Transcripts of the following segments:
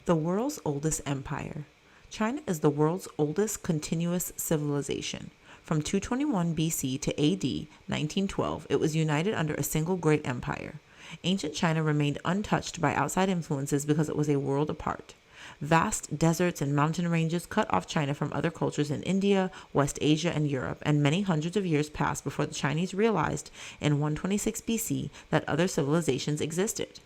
The world's oldest empire. China is the world's oldest continuous civilization. From 221 BC to AD 1912, it was united under a single great empire. Ancient China remained untouched by outside influences because it was a world apart. Vast deserts and mountain ranges cut off China from other cultures in India, West Asia, and Europe, and many hundreds of years passed before the Chinese realized in 126 BC that other civilizations existed.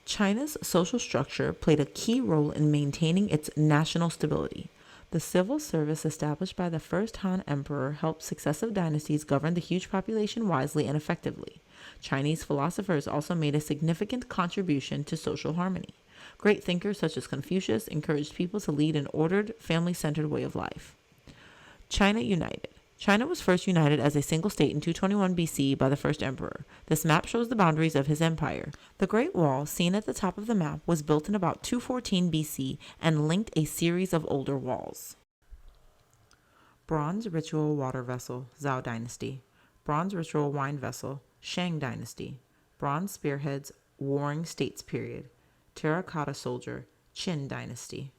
China's social structure played a key role in maintaining its national stability. The civil service established by the first Han Emperor helped successive dynasties govern the huge population wisely and effectively. Chinese philosophers also made a significant contribution to social harmony. Great thinkers such as Confucius encouraged people to lead an ordered, family-centered way of life. China united. China was first united as a single state in 221 BC by the first emperor. This map shows the boundaries of his empire. The Great Wall, seen at the top of the map, was built in about 214 BC and linked a series of older walls. Bronze ritual water vessel, Zhou dynasty. Bronze ritual wine vessel, Shang dynasty. Bronze spearheads, Warring States period. Terracotta soldier, Qin dynasty.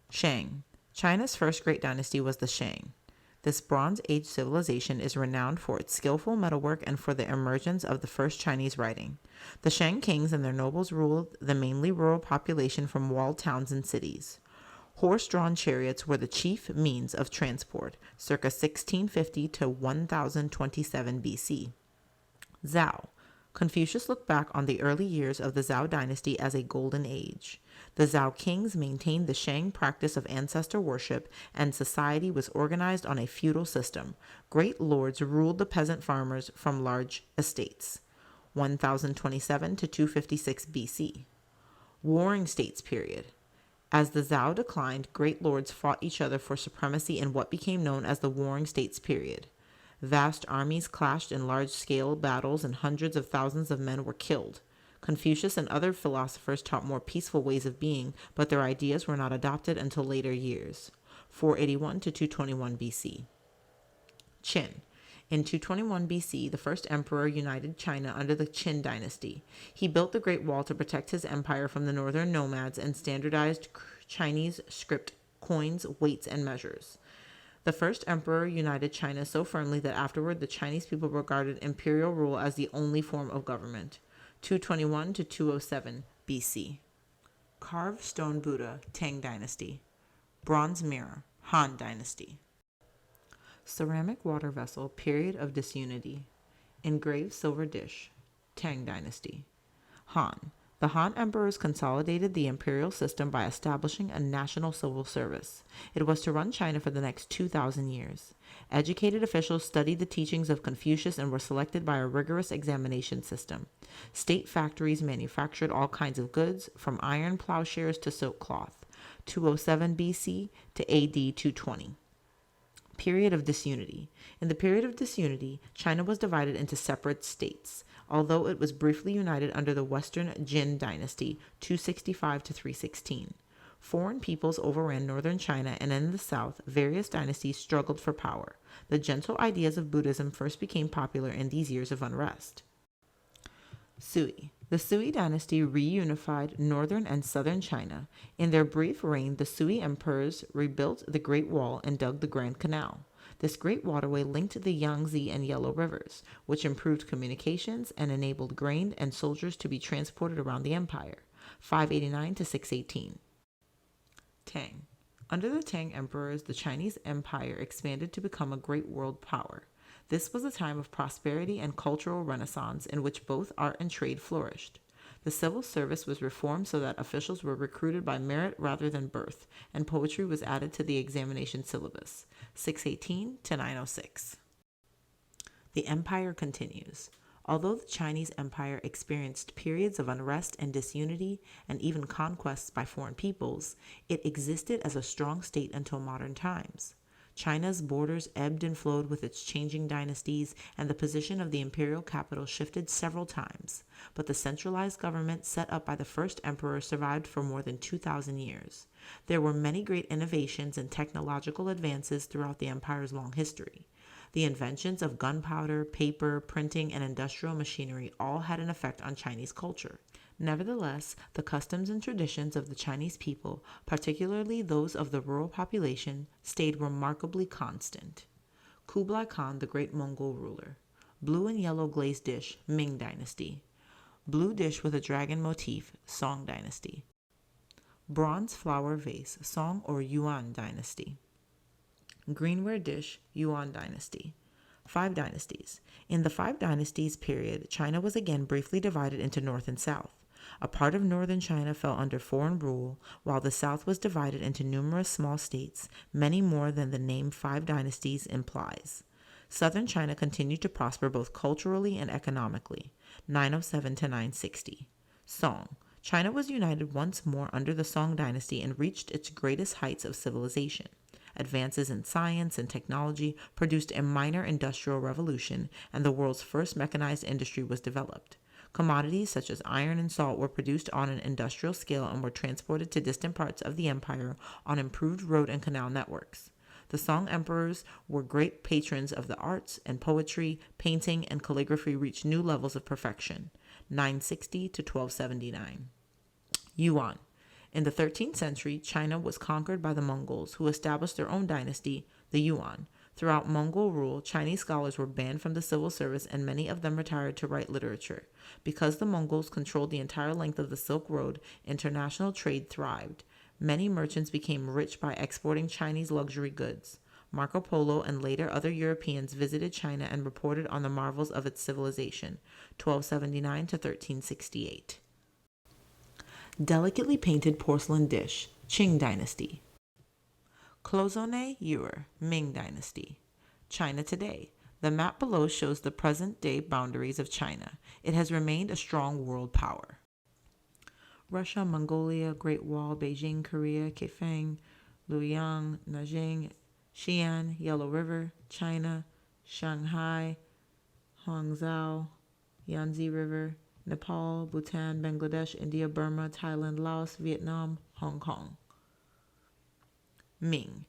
Shang. China's first great dynasty was the Shang. This Bronze Age civilization is renowned for its skillful metalwork and for the emergence of the first Chinese writing. The Shang kings and their nobles ruled the mainly rural population from walled towns and cities. Horse-drawn chariots were the chief means of transport, circa 1650 to 1027 BC. Zhao. Confucius looked back on the early years of the Zhou dynasty as a golden age. The Zhou kings maintained the Shang practice of ancestor worship, and society was organized on a feudal system. Great lords ruled the peasant farmers from large estates. 1027 to 256 BC. Warring States period. As the Zhou declined, great lords fought each other for supremacy in what became known as the Warring States period. Vast armies clashed in large-scale battles and hundreds of thousands of men were killed. Confucius and other philosophers taught more peaceful ways of being, but their ideas were not adopted until later years. 481 to 221 BC. Qin. In 221 BC, the first emperor united China under the Qin dynasty. He built the Great Wall to protect his empire from the northern nomads and standardized Chinese script, coins, weights, and measures. The first emperor united China so firmly that afterward the Chinese people regarded imperial rule as the only form of government. 221 to 207 BC. Carved stone Buddha, Tang dynasty. Bronze mirror, Han dynasty. Ceramic water vessel, period of disunity. Engraved silver dish, Tang dynasty. Han. The Han emperors consolidated the imperial system by establishing a national civil service. It was to run China for the next 2,000 years. Educated officials studied the teachings of Confucius and were selected by a rigorous examination system. State factories manufactured all kinds of goods, from iron plowshares to silk cloth. 207 BC to AD 220. Period of disunity. In the period of disunity, China was divided into separate states, although it was briefly united under the Western Jin dynasty, 265 to 316. Foreign peoples overran northern China, and in the south, various dynasties struggled for power. The gentle ideas of Buddhism first became popular in these years of unrest. Sui. The Sui dynasty reunified northern and southern China. In their brief reign, the Sui emperors rebuilt the Great Wall and dug the Grand Canal. This great waterway linked the Yangtze and Yellow rivers, which improved communications and enabled grain and soldiers to be transported around the empire. 589 to 618. Tang. Under the Tang emperors, the Chinese empire expanded to become a great world power. This was a time of prosperity and cultural renaissance in which both art and trade flourished. The civil service was reformed so that officials were recruited by merit rather than birth, and poetry was added to the examination syllabus. 618 to 906. The empire continues. Although the Chinese empire experienced periods of unrest and disunity, and even conquests by foreign peoples, it existed as a strong state until modern times. China's borders ebbed and flowed with its changing dynasties, and the position of the imperial capital shifted several times. But the centralized government set up by the first emperor survived for more than 2,000 years. There were many great innovations and technological advances throughout the empire's long history. The inventions of gunpowder, paper, printing, and industrial machinery all had an effect on Chinese culture. Nevertheless, the customs and traditions of the Chinese people, particularly those of the rural population, stayed remarkably constant. Kublai Khan, the great Mongol ruler. Blue and yellow glazed dish, Ming Dynasty. Blue dish with a dragon motif, Song Dynasty. Bronze flower vase, Song or Yuan Dynasty. Greenware dish, Yuan Dynasty. Five dynasties. In the Five Dynasties period, China was again briefly divided into North and South. A part of northern China fell under foreign rule, while the south was divided into numerous small states, many more than the name Five Dynasties implies. Southern China continued to prosper both culturally and economically, 907 to 960. Song. China was united once more under the Song dynasty and reached its greatest heights of civilization. Advances in science and technology produced a minor industrial revolution, and the world's first mechanized industry was developed. Commodities such as iron and salt were produced on an industrial scale and were transported to distant parts of the empire on improved road and canal networks. The Song emperors were great patrons of the arts, and poetry, painting, and calligraphy reached new levels of perfection, 960 to 1279. Yuan. In the 13th century, China was conquered by the Mongols, who established their own dynasty, the Yuan. Throughout Mongol rule, Chinese scholars were banned from the civil service, and many of them retired to write literature. Because the Mongols controlled the entire length of the Silk Road, international trade thrived. Many merchants became rich by exporting Chinese luxury goods. Marco Polo and later other Europeans visited China and reported on the marvels of its civilization, 1279 to 1368. Delicately painted porcelain dish, Qing Dynasty. Cloisonné ewer, Ming Dynasty. China today. The map below shows the present-day boundaries of China. It has remained a strong world power. Russia, Mongolia, Great Wall, Beijing, Korea, Kaifeng, Luoyang, Nanjing, Xi'an, Yellow River, China, Shanghai, Hangzhou, Yangtze River, Nepal, Bhutan, Bangladesh, India, Burma, Thailand, Laos, Vietnam, Hong Kong. Ming.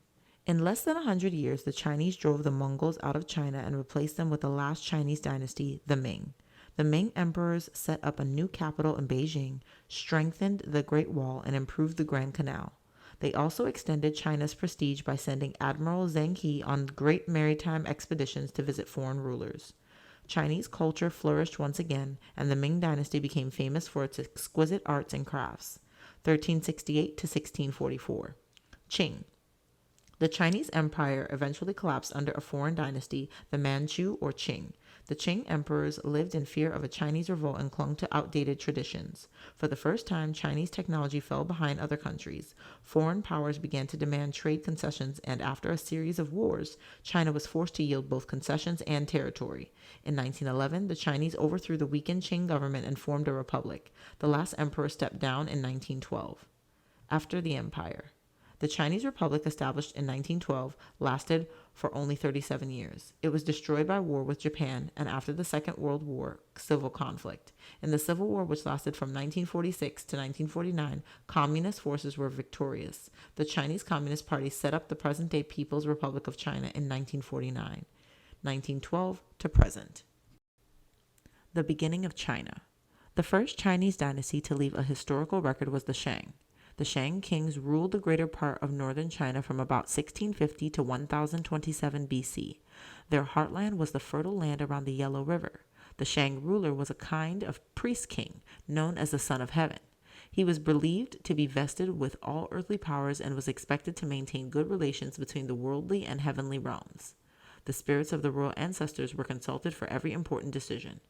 In less than 100 years, the Chinese drove the Mongols out of China and replaced them with the last Chinese dynasty, the Ming. The Ming emperors set up a new capital in Beijing, strengthened the Great Wall, and improved the Grand Canal. They also extended China's prestige by sending Admiral Zheng He on great maritime expeditions to visit foreign rulers. Chinese culture flourished once again, and the Ming dynasty became famous for its exquisite arts and crafts. 1368 to 1644. Qing. The Chinese Empire eventually collapsed under a foreign dynasty, the Manchu or Qing. The Qing emperors lived in fear of a Chinese revolt and clung to outdated traditions. For the first time, Chinese technology fell behind other countries. Foreign powers began to demand trade concessions, and after a series of wars, China was forced to yield both concessions and territory. In 1911, the Chinese overthrew the weakened Qing government and formed a republic. The last emperor stepped down in 1912. After the empire. The Chinese Republic, established in 1912, lasted for only 37 years. It was destroyed by war with Japan, and after the Second World War, civil conflict. In the Civil War, which lasted from 1946 to 1949, communist forces were victorious. The Chinese Communist Party set up the present-day People's Republic of China in 1949, 1912 to present. The beginning of China. The first Chinese dynasty to leave a historical record was the Shang. The Shang kings ruled the greater part of northern China from about 1650 to 1027 BC. Their heartland was the fertile land around the Yellow River. The Shang ruler was a kind of priest king known as the Son of Heaven. He was believed to be vested with all earthly powers and was expected to maintain good relations between the worldly and heavenly realms. The spirits of the royal ancestors were consulted for every important decision.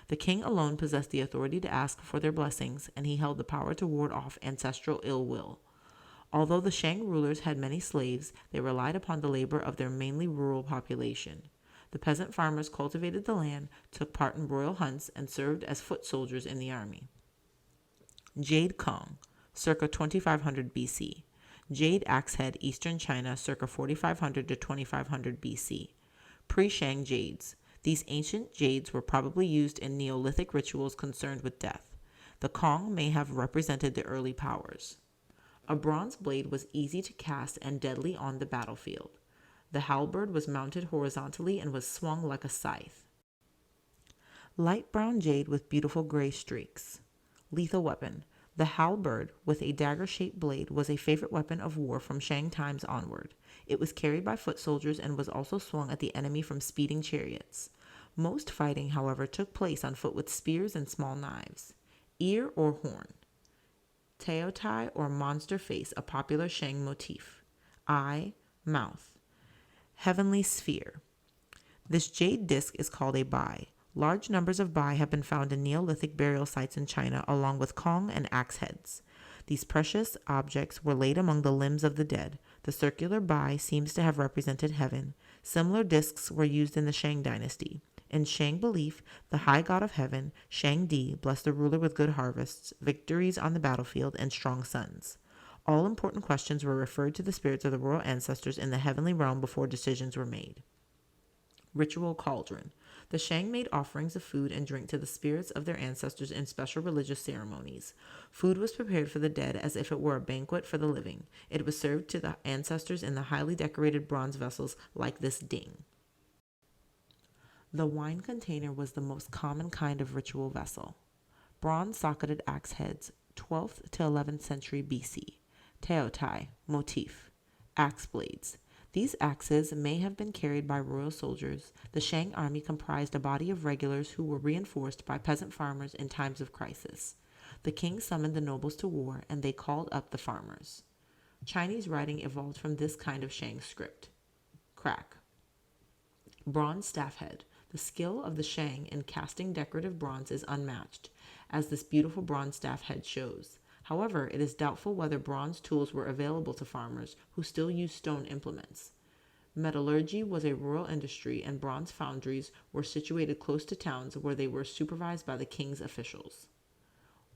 The king alone possessed the authority to ask for their blessings, and he held the power to ward off ancestral ill will. Although the Shang rulers had many slaves, they relied upon the labor of their mainly rural population. The peasant farmers cultivated the land, took part in royal hunts, and served as foot soldiers in the army. Jade Kong, circa 2500 BC. Jade Axehead, Eastern China, circa 4500 to 2500 BC. Pre-Shang jades. These ancient jades were probably used in Neolithic rituals concerned with death. The Kong may have represented the early powers. A bronze blade was easy to cast and deadly on the battlefield. The halberd was mounted horizontally and was swung like a scythe. Light brown jade with beautiful gray streaks. Lethal weapon. The halberd with a dagger-shaped blade was a favorite weapon of war from Shang times onward. It was carried by foot soldiers and was also swung at the enemy from speeding chariots. Most fighting, however, took place on foot with spears and small knives. Ear or horn. Taotai or monster face, a popular Shang motif. Eye, mouth. Heavenly sphere. This jade disc is called a bai. Large numbers of bai have been found in Neolithic burial sites in China, along with Kong and axe heads. These precious objects were laid among the limbs of the dead. The circular bai seems to have represented heaven. Similar discs were used in the Shang dynasty. In Shang belief, the high god of heaven, Shang Di, blessed the ruler with good harvests, victories on the battlefield, and strong sons. All important questions were referred to the spirits of the royal ancestors in the heavenly realm before decisions were made. Ritual cauldron. The Shang made offerings of food and drink to the spirits of their ancestors in special religious ceremonies. Food was prepared for the dead as if it were a banquet for the living. It was served to the ancestors in the highly decorated bronze vessels like this ding. The wine container was the most common kind of ritual vessel. Bronze socketed axe heads, 12th to 11th century BC. Taotai, motif. Axe blades. These axes may have been carried by royal soldiers. The Shang army comprised a body of regulars who were reinforced by peasant farmers in times of crisis. The king summoned the nobles to war, and they called up the farmers. Chinese writing evolved from this kind of Shang script. Crack. Bronze staff head. The skill of the Shang in casting decorative bronze is unmatched, as this beautiful bronze staff head shows. However, it is doubtful whether bronze tools were available to farmers who still used stone implements. Metallurgy was a rural industry, and bronze foundries were situated close to towns where they were supervised by the king's officials.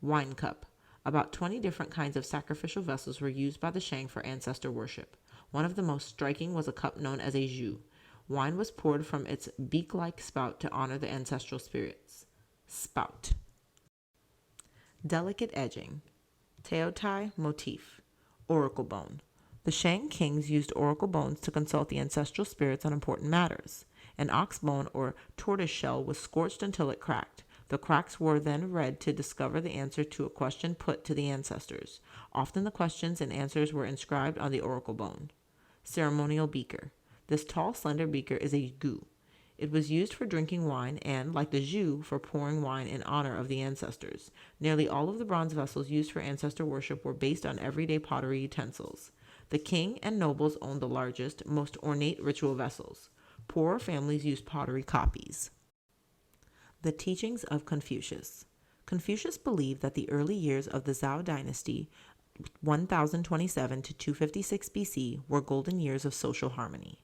Wine cup. About 20 different kinds of sacrificial vessels were used by the Shang for ancestor worship. One of the most striking was a cup known as a zhu. Wine was poured from its beak-like spout to honor the ancestral spirits. Spout. Delicate edging. Taotai motif. Oracle bone. The Shang kings used oracle bones to consult the ancestral spirits on important matters. An ox bone or tortoise shell was scorched until it cracked. The cracks were then read to discover the answer to a question put to the ancestors. Often the questions and answers were inscribed on the oracle bone. Ceremonial beaker. This tall, slender beaker is a gu. It was used for drinking wine and, like the zhu, for pouring wine in honor of the ancestors. Nearly all of the bronze vessels used for ancestor worship were based on everyday pottery utensils. The king and nobles owned the largest, most ornate ritual vessels. Poorer families used pottery copies. The teachings of Confucius. Confucius believed that the early years of the Zhou dynasty, 1027 to 256 BC, were golden years of social harmony.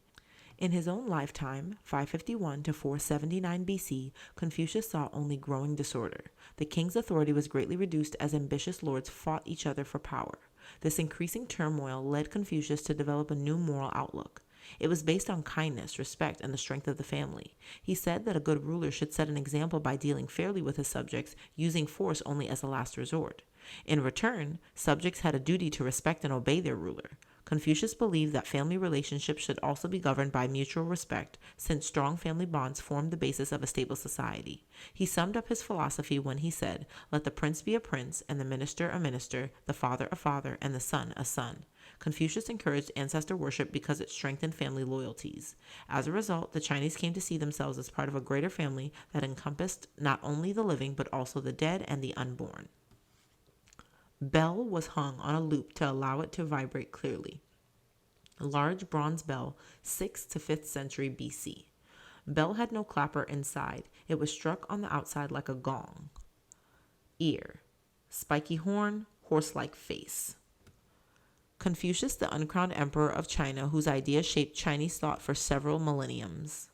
In his own lifetime, 551 to 479 BC, Confucius saw only growing disorder. The king's authority was greatly reduced as ambitious lords fought each other for power. This increasing turmoil led Confucius to develop a new moral outlook. It was based on kindness, respect, and the strength of the family. He said that a good ruler should set an example by dealing fairly with his subjects, using force only as a last resort. In return, subjects had a duty to respect and obey their ruler. Confucius believed that family relationships should also be governed by mutual respect, since strong family bonds formed the basis of a stable society. He summed up his philosophy when he said, "Let the prince be a prince, and the minister a minister, the father a father, and the son a son." Confucius encouraged ancestor worship because it strengthened family loyalties. As a result, the Chinese came to see themselves as part of a greater family that encompassed not only the living but also the dead and the unborn. Bell was hung on a loop to allow it to vibrate clearly. A large bronze bell, 6th to 5th century BC. Bell had no clapper inside. It was struck on the outside like a gong. Ear. Spiky horn, horse-like face. Confucius, the uncrowned emperor of China, whose ideas shaped Chinese thought for several millenniums.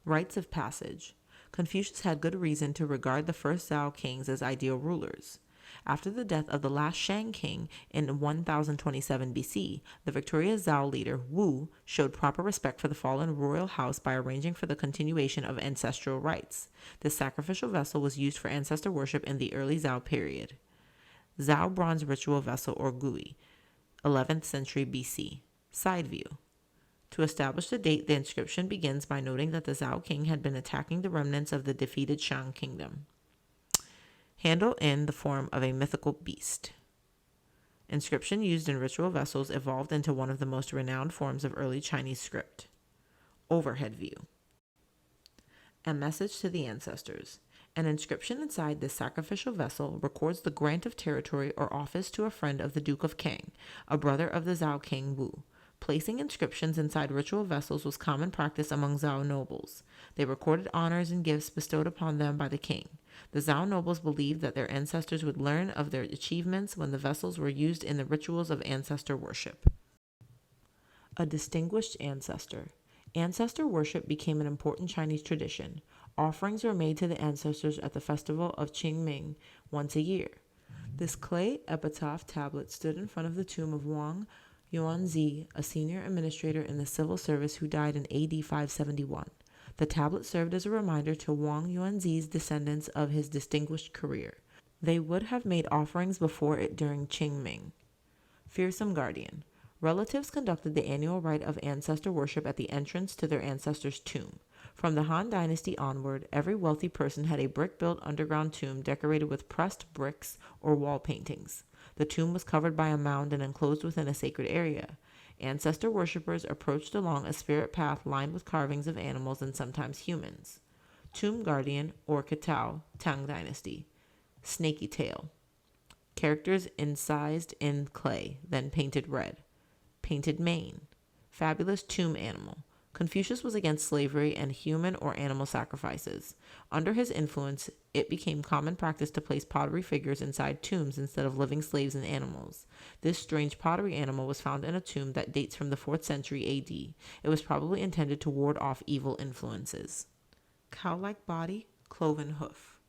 Rites of passage. Confucius had good reason to regard the first Zhou kings as ideal rulers. After the death of the last Shang king in 1027 BC, the victorious Zhou leader Wu showed proper respect for the fallen royal house by arranging for the continuation of ancestral rites. This sacrificial vessel was used for ancestor worship in the early Zhou period. Zhou bronze ritual vessel or gui, 11th century BC. Side view. To establish the date, the inscription begins by noting that the Zhou king had been attacking the remnants of the defeated Shang kingdom. handle in the form of a mythical beast. Inscription used in ritual vessels evolved into one of the most renowned forms of early Chinese script. Overhead view. A message to the ancestors. An inscription inside this sacrificial vessel records the grant of territory or office to a friend of the Duke of Kang, a brother of the Zhao King Wu. Placing inscriptions inside ritual vessels was common practice among Zhao nobles. They recorded honors and gifts bestowed upon them by the king. The Zhao nobles believed that their ancestors would learn of their achievements when the vessels were used in the rituals of ancestor worship. A distinguished ancestor. Ancestor worship became an important Chinese tradition. Offerings were made to the ancestors at the festival of Qingming once a year. This clay epitaph tablet stood in front of the tomb of Wang Yuanzi, a senior administrator in the civil service who died in AD 571. The tablet served as a reminder to Wang Yuanzi's descendants of his distinguished career. They would have made offerings before it during Qingming. Fearsome guardian. Relatives conducted the annual rite of ancestor worship at the entrance to their ancestor's tomb. From the Han Dynasty onward, every wealthy person had a brick-built underground tomb decorated with pressed bricks or wall paintings. The tomb was covered by a mound and enclosed within a sacred area. Ancestor worshippers approached along a spirit path lined with carvings of animals and sometimes humans. Tomb guardian or Katao, Tang Dynasty. Snaky tail. Characters incised in clay, then painted red. Painted mane. Fabulous tomb animal. Confucius was against slavery and human or animal sacrifices. Under his influence, it became common practice to place pottery figures inside tombs instead of living slaves and animals. This strange pottery animal was found in a tomb that dates from the 4th century AD. It was probably intended to ward off evil influences. Cow-like body, cloven hoof.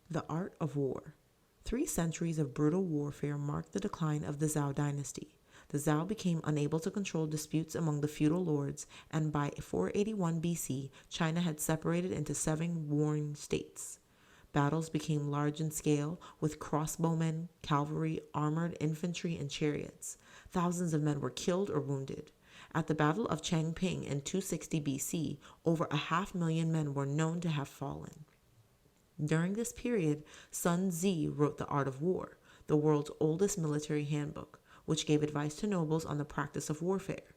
The art of war. 3 centuries of brutal warfare marked the decline of the Zhao dynasty. The Zhao became unable to control disputes among the feudal lords, and by 481 BC, China had separated into 7 warring states. Battles became large in scale, with crossbowmen, cavalry, armored infantry, and chariots. Thousands of men were killed or wounded. At the Battle of Changping in 260 BC, over 500,000 men were known to have fallen. During this period, Sun Tzu wrote The Art of War, the world's oldest military handbook, which gave advice to nobles on the practice of warfare.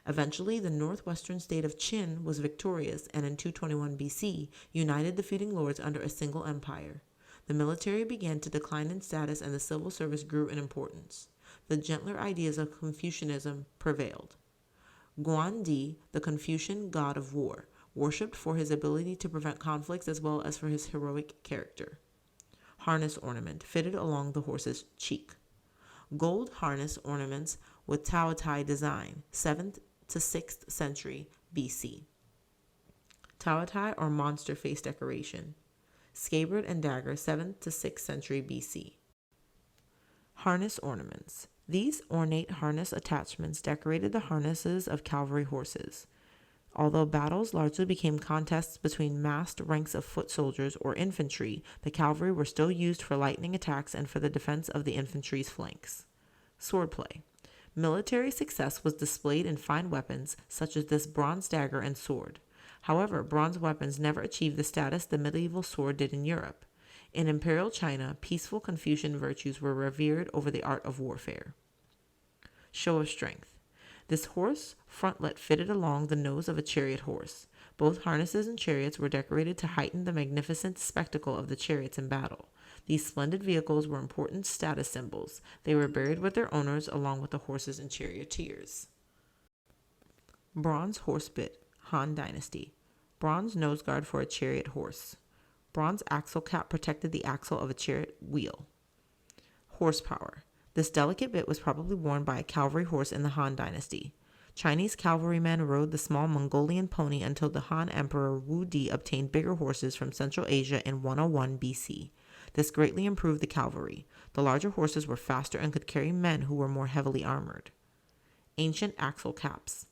Eventually, the northwestern state of Qin was victorious and in 221 BC united the feuding lords under a single empire. The military began to decline in status and the civil service grew in importance. The gentler ideas of Confucianism prevailed. Guandi, the Confucian god of war, worshipped for his ability to prevent conflicts as well as for his heroic character. Harness ornament fitted along the horse's cheek. Gold harness ornaments with Taotai design, 7th to 6th century BC. Taotai or monster face decoration. Scabbard and dagger, 7th to 6th century BC. Harness ornaments. These ornate harness attachments decorated the harnesses of cavalry horses. Although battles largely became contests between massed ranks of foot soldiers or infantry, the cavalry were still used for lightning attacks and for the defense of the infantry's flanks. Swordplay. Military success was displayed in fine weapons such as this bronze dagger and sword. However, bronze weapons never achieved the status the medieval sword did in Europe. In Imperial China, peaceful Confucian virtues were revered over the art of warfare. Show of strength. This horse frontlet fitted along the nose of a chariot horse. Both harnesses and chariots were decorated to heighten the magnificent spectacle of the chariots in battle. These splendid vehicles were important status symbols. They were buried with their owners along with the horses and charioteers. Bronze horse bit, Han Dynasty. Bronze nose guard for a chariot horse. Bronze axle cap protected the axle of a chariot wheel. Horsepower. This delicate bit was probably worn by a cavalry horse in the Han Dynasty. Chinese cavalrymen rode the small Mongolian pony until the Han Emperor Wu Di obtained bigger horses from Central Asia in 101 BC. This greatly improved the cavalry. The larger horses were faster and could carry men who were more heavily armored. Ancient axle caps.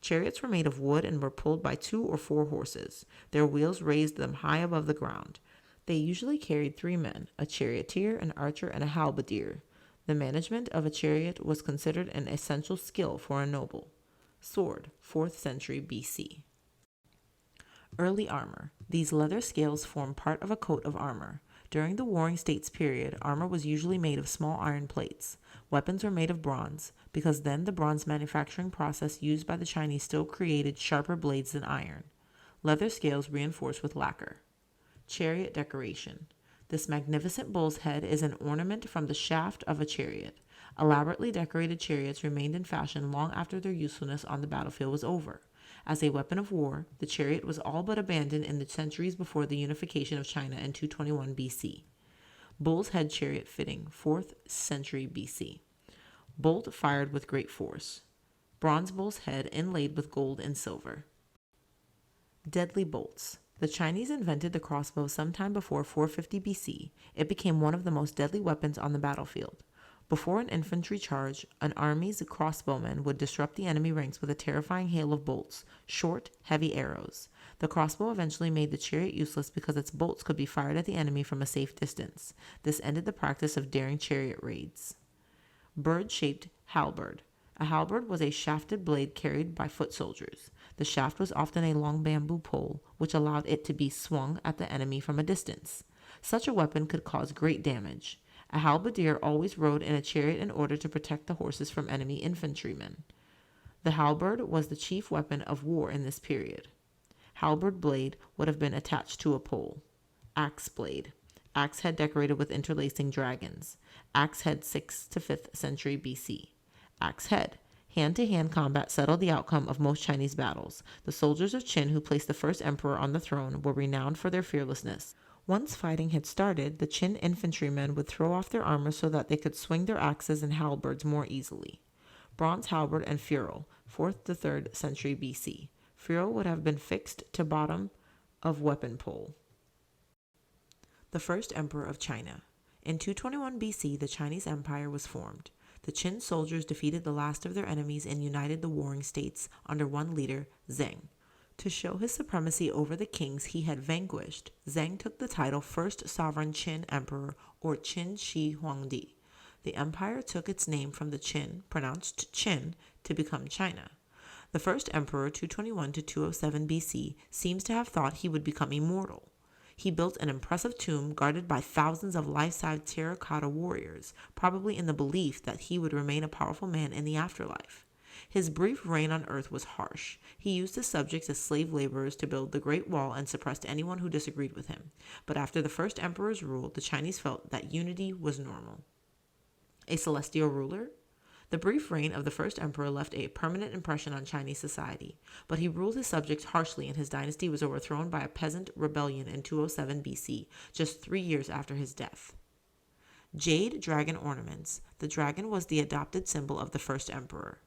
Chariots were made of wood and were pulled by 2 or 4 horses. Their wheels raised them high above the ground. They usually carried 3 men, a charioteer, an archer, and a halberdier. The management of a chariot was considered an essential skill for a noble. Sword, 4th century BC. Early armor. These leather scales form part of a coat of armor. During the Warring States period, armor was usually made of small iron plates. Weapons were made of bronze, because then the bronze manufacturing process used by the Chinese still created sharper blades than iron. Leather scales reinforced with lacquer. Chariot decoration. This magnificent bull's head is an ornament from the shaft of a chariot. Elaborately decorated chariots remained in fashion long after their usefulness on the battlefield was over. As a weapon of war, the chariot was all but abandoned in the centuries before the unification of China in 221 BC. Bull's head chariot fitting, 4th century BC. Bolt fired with great force. Bronze bull's head inlaid with gold and silver. Deadly bolts. The Chinese invented the crossbow sometime before 450 BC. It became one of the most deadly weapons on the battlefield. Before an infantry charge, an army's crossbowmen would disrupt the enemy ranks with a terrifying hail of bolts, short, heavy arrows. The crossbow eventually made the chariot useless because its bolts could be fired at the enemy from a safe distance. This ended the practice of daring chariot raids. Bird-shaped halberd. A halberd was a shafted blade carried by foot soldiers. The shaft was often a long bamboo pole, which allowed it to be swung at the enemy from a distance. Such a weapon could cause great damage. A halberdier always rode in a chariot in order to protect the horses from enemy infantrymen. The halberd was the chief weapon of war in this period. Halberd blade would have been attached to a pole. Axe blade. Axe head decorated with interlacing dragons. Axe head 6th to 5th century BC. Axe head. Hand-to-hand combat settled the outcome of most Chinese battles. The soldiers of Qin who placed the first emperor on the throne were renowned for their fearlessness. Once fighting had started, the Qin infantrymen would throw off their armor so that they could swing their axes and halberds more easily. Bronze halberd and ferrule, 4th to 3rd century BC. Ferrule would have been fixed to bottom of weapon pole. The first emperor of China. In 221 BC, the Chinese Empire was formed. The Qin soldiers defeated the last of their enemies and united the warring states under one leader, Zheng. To show his supremacy over the kings he had vanquished, Zheng took the title First Sovereign Qin Emperor, or Qin Shi Huangdi. The empire took its name from the Qin, pronounced Qin, to become China. The first emperor, 221 to 207 BC, seems to have thought he would become immortal. He built an impressive tomb guarded by thousands of life-size terracotta warriors, probably in the belief that he would remain a powerful man in the afterlife. His brief reign on earth was harsh. He used his subjects as slave laborers to build the Great Wall and suppressed anyone who disagreed with him. But after the first emperor's rule, the Chinese felt that unity was normal. A celestial ruler? The brief reign of the first emperor left a permanent impression on Chinese society, but he ruled his subjects harshly and his dynasty was overthrown by a peasant rebellion in 207 BC, just 3 years after his death. Jade dragon ornaments. The dragon was the adopted symbol of the first emperor.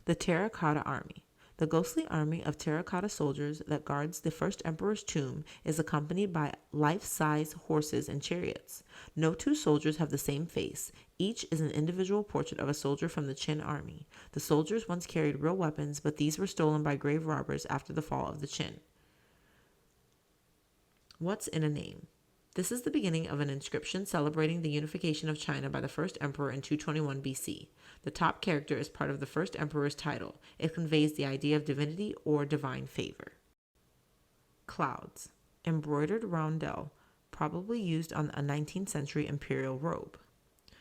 The Terracotta Army. The ghostly army of terracotta soldiers that guards the first emperor's tomb is accompanied by life-size horses and chariots. No two soldiers have the same face. Each is an individual portrait of a soldier from the Qin army. The soldiers once carried real weapons, but these were stolen by grave robbers after the fall of the Qin. What's in a name? This is the beginning of an inscription celebrating the unification of China by the first emperor in 221 BC. The top character is part of the first emperor's title. It conveys the idea of divinity or divine favor. Clouds. Embroidered roundel, probably used on a 19th century imperial robe.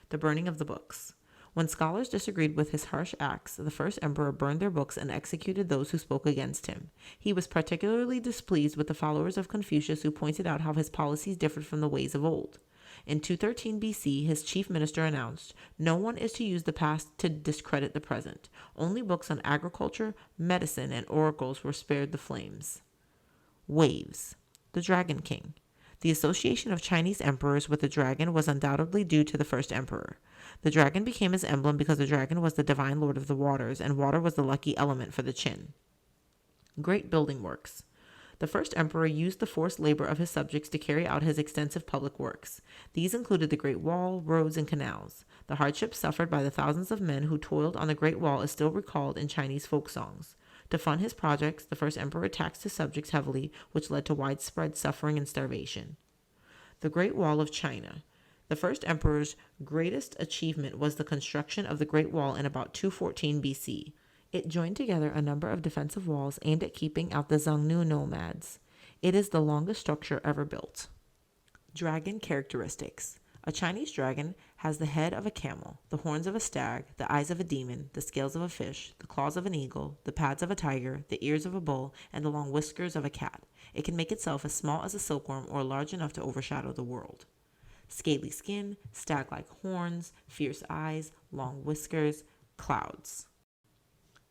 The burning of the books. When scholars disagreed with his harsh acts, the first emperor burned their books and executed those who spoke against him. He was particularly displeased with the followers of Confucius who pointed out how his policies differed from the ways of old. In 213 BC, his chief minister announced, "No one is to use the past to discredit the present. Only books on agriculture, medicine, and oracles were spared the flames." Waves. The Dragon King. The association of Chinese emperors with the dragon was undoubtedly due to the first emperor. The dragon became his emblem because the dragon was the divine lord of the waters, and water was the lucky element for the Qin. Great building works. The first emperor used the forced labor of his subjects to carry out his extensive public works. These included the Great Wall, roads, and canals. The hardships suffered by the thousands of men who toiled on the Great Wall is still recalled in Chinese folk songs. To fund his projects, the first emperor taxed his subjects heavily, which led to widespread suffering and starvation. The Great Wall of China. The first emperor's greatest achievement was the construction of the Great Wall in about 214 BC. It joined together a number of defensive walls aimed at keeping out the Xiongnu nomads. It is the longest structure ever built. Dragon characteristics. A Chinese dragon has the head of a camel, the horns of a stag, the eyes of a demon, the scales of a fish, the claws of an eagle, the pads of a tiger, the ears of a bull, and the long whiskers of a cat. It can make itself as small as a silkworm or large enough to overshadow the world. Scaly skin, stag-like horns, fierce eyes, long whiskers, clouds.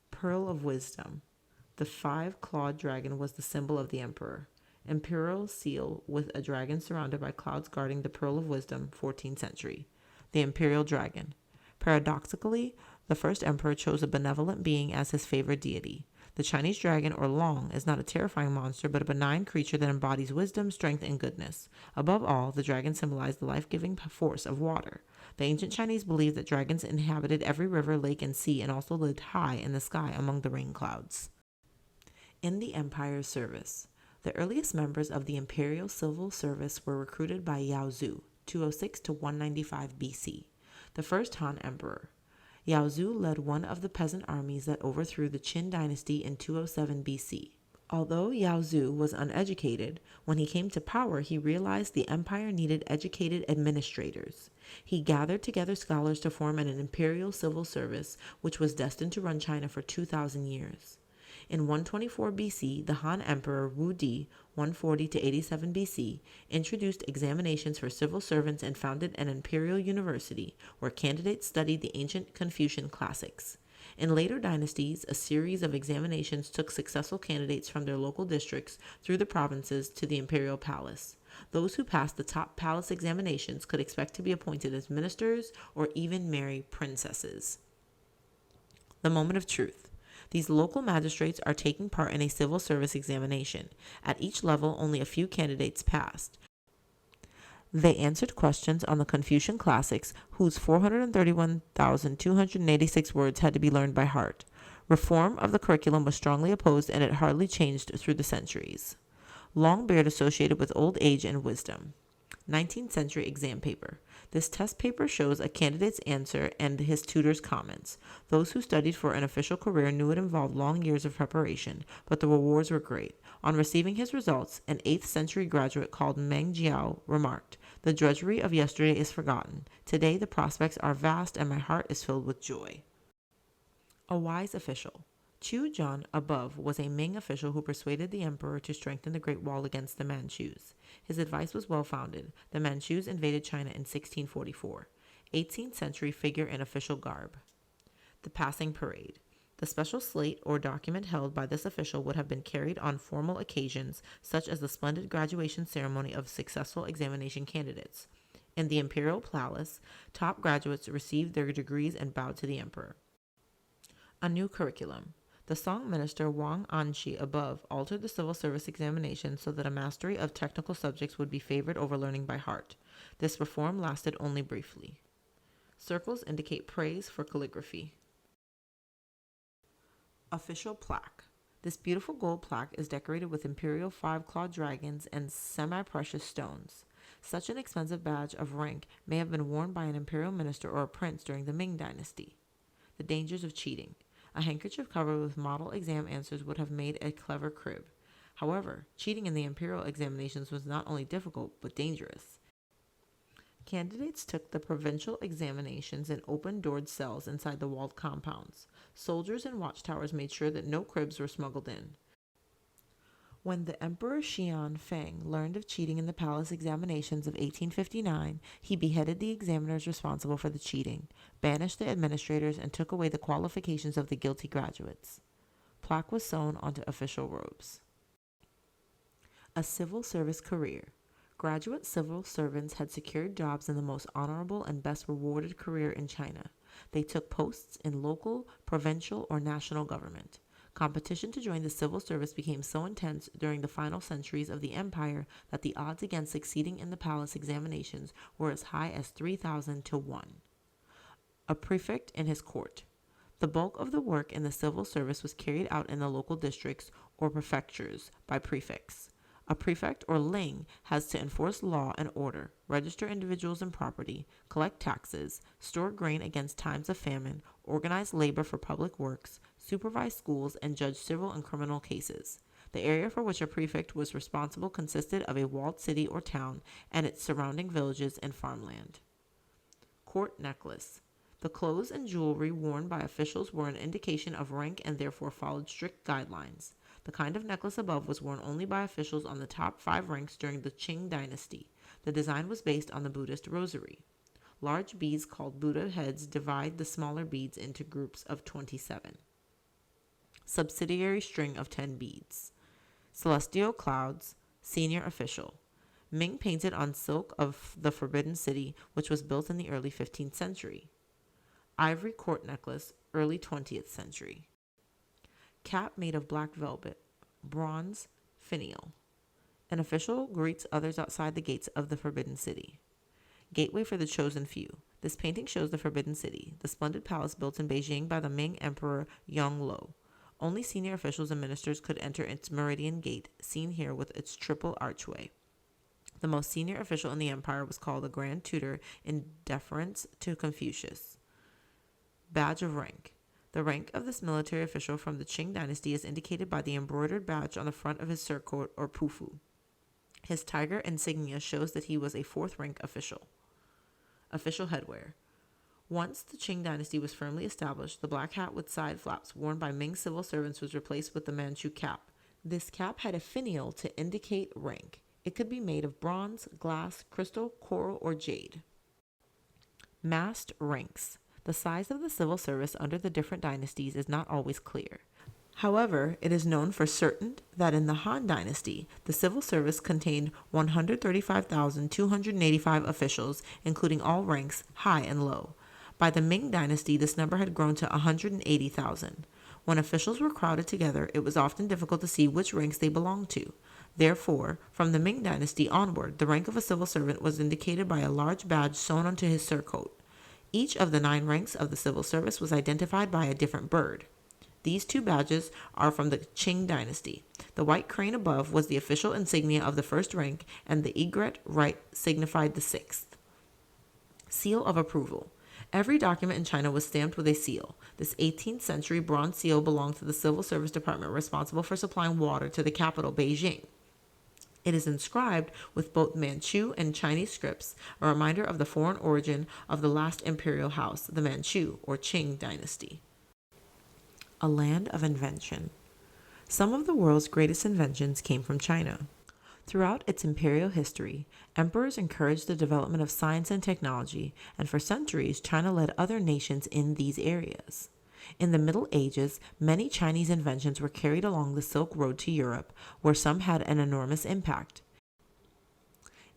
Pearl of Wisdom. The five-clawed dragon was the symbol of the emperor. Imperial seal with a dragon surrounded by clouds guarding the Pearl of Wisdom, 14th century. The imperial dragon. Paradoxically, the first emperor chose a benevolent being as his favorite deity. The Chinese dragon, or long, is not a terrifying monster, but a benign creature that embodies wisdom, strength, and goodness. Above all, the dragon symbolized the life-giving force of water. The ancient Chinese believed that dragons inhabited every river, lake, and sea, and also lived high in the sky among the rain clouds. In the empire's service. The earliest members of the imperial civil service were recruited by Yao Zu, 206 to 195 BC, the first Han emperor. Yao Zu led one of the peasant armies that overthrew the Qin dynasty in 207 BC. Although Yao Zu was uneducated, when he came to power, he realized the empire needed educated administrators. He gathered together scholars to form an imperial civil service, which was destined to run China for 2,000 years. In 124 BC, the Han Emperor Wu Di, 140 to 87 BC, introduced examinations for civil servants and founded an imperial university where candidates studied the ancient Confucian classics. In later dynasties, a series of examinations took successful candidates from their local districts through the provinces to the imperial palace. Those who passed the top palace examinations could expect to be appointed as ministers or even marry princesses. The moment of truth. These local magistrates are taking part in a civil service examination. At each level, only a few candidates passed. They answered questions on the Confucian classics, whose 431,286 words had to be learned by heart. Reform of the curriculum was strongly opposed, and it hardly changed through the centuries. Long beard associated with old age and wisdom. 19th century exam paper. This test paper shows a candidate's answer and his tutor's comments. Those who studied for an official career knew it involved long years of preparation, but the rewards were great. On receiving his results, an 8th century graduate called Meng Jiao remarked, "The drudgery of yesterday is forgotten. Today the prospects are vast and my heart is filled with joy." A wise official. Chu Jun above was a Ming official who persuaded the emperor to strengthen the Great Wall against the Manchus. His advice was well-founded. The Manchus invaded China in 1644. 18th century figure in official garb. The passing parade. The special slate or document held by this official would have been carried on formal occasions, such as the splendid graduation ceremony of successful examination candidates. In the imperial palace, top graduates received their degrees and bowed to the emperor. A new curriculum. The Song minister Wang Anshi above altered the civil service examination so that a mastery of technical subjects would be favored over learning by heart. This reform lasted only briefly. Circles indicate praise for calligraphy. Official plaque. This beautiful gold plaque is decorated with imperial five-clawed dragons and semi-precious stones. Such an expensive badge of rank may have been worn by an imperial minister or a prince during the Ming dynasty. The dangers of cheating. A handkerchief covered with model exam answers would have made a clever crib. However, cheating in the imperial examinations was not only difficult, but dangerous. Candidates took the provincial examinations in open-doored cells inside the walled compounds. Soldiers and watchtowers made sure that no cribs were smuggled in. When the Emperor Xian Feng learned of cheating in the palace examinations of 1859, he beheaded the examiners responsible for the cheating, banished the administrators, and took away the qualifications of the guilty graduates. Plaque was sewn onto official robes. A civil service career. Graduate civil servants had secured jobs in the most honorable and best rewarded career in China. They took posts in local, provincial, or national government. Competition to join the civil service became so intense during the final centuries of the empire that the odds against succeeding in the palace examinations were as high as 3,000 to 1. A prefect in his court. The bulk of the work in the civil service was carried out in the local districts or prefectures by prefects. A prefect or ling has to enforce law and order, register individuals and property, collect taxes, store grain against times of famine, organize labor for public works, supervise schools, and judge civil and criminal cases. The area for which a prefect was responsible consisted of a walled city or town and its surrounding villages and farmland. Court necklace. The clothes and jewelry worn by officials were an indication of rank and therefore followed strict guidelines. The kind of necklace above was worn only by officials on the top 5 ranks during the Qing dynasty. The design was based on the Buddhist rosary. Large beads called Buddha heads divide the smaller beads into groups of 27. Subsidiary string of 10 beads. Celestial clouds, senior official. Ming painted on silk of the Forbidden City, which was built in the early 15th century. Ivory court necklace, early 20th century. Cap made of black velvet, bronze finial. An official greets others outside the gates of the Forbidden City. Gateway for the chosen few. This painting shows the Forbidden City, the splendid palace built in Beijing by the Ming Emperor Yongle. Only senior officials and ministers could enter its meridian gate, seen here with its triple archway. The most senior official in the empire was called the Grand Tutor in deference to Confucius. Badge of rank. The rank of this military official from the Qing dynasty is indicated by the embroidered badge on the front of his surcoat or pufu. His tiger insignia shows that he was a 4th rank official. Official headwear. Once the Qing dynasty was firmly established, the black hat with side flaps worn by Ming civil servants was replaced with the Manchu cap. This cap had a finial to indicate rank. It could be made of bronze, glass, crystal, coral, or jade. Massed ranks. The size of the civil service under the different dynasties is not always clear. However, it is known for certain that in the Han Dynasty, the civil service contained 135,285 officials, including all ranks, high and low. By the Ming Dynasty, this number had grown to 180,000. When officials were crowded together, it was often difficult to see which ranks they belonged to. Therefore, from the Ming Dynasty onward, the rank of a civil servant was indicated by a large badge sewn onto his surcoat. Each of the 9 ranks of the civil service was identified by a different bird. These 2 badges are from the Qing dynasty. The white crane above was the official insignia of the 1st rank, and the egret right signified the 6th. Seal of approval. Every document in China was stamped with a seal. This 18th century bronze seal belonged to the civil service department responsible for supplying water to the capital, Beijing. It is inscribed with both Manchu and Chinese scripts, a reminder of the foreign origin of the last imperial house, the Manchu or Qing dynasty. A land of invention. Some of the world's greatest inventions came from China. Throughout its imperial history, emperors encouraged the development of science and technology, and for centuries, China led other nations in these areas. In the Middle Ages, many Chinese inventions were carried along the Silk Road to Europe, where some had an enormous impact.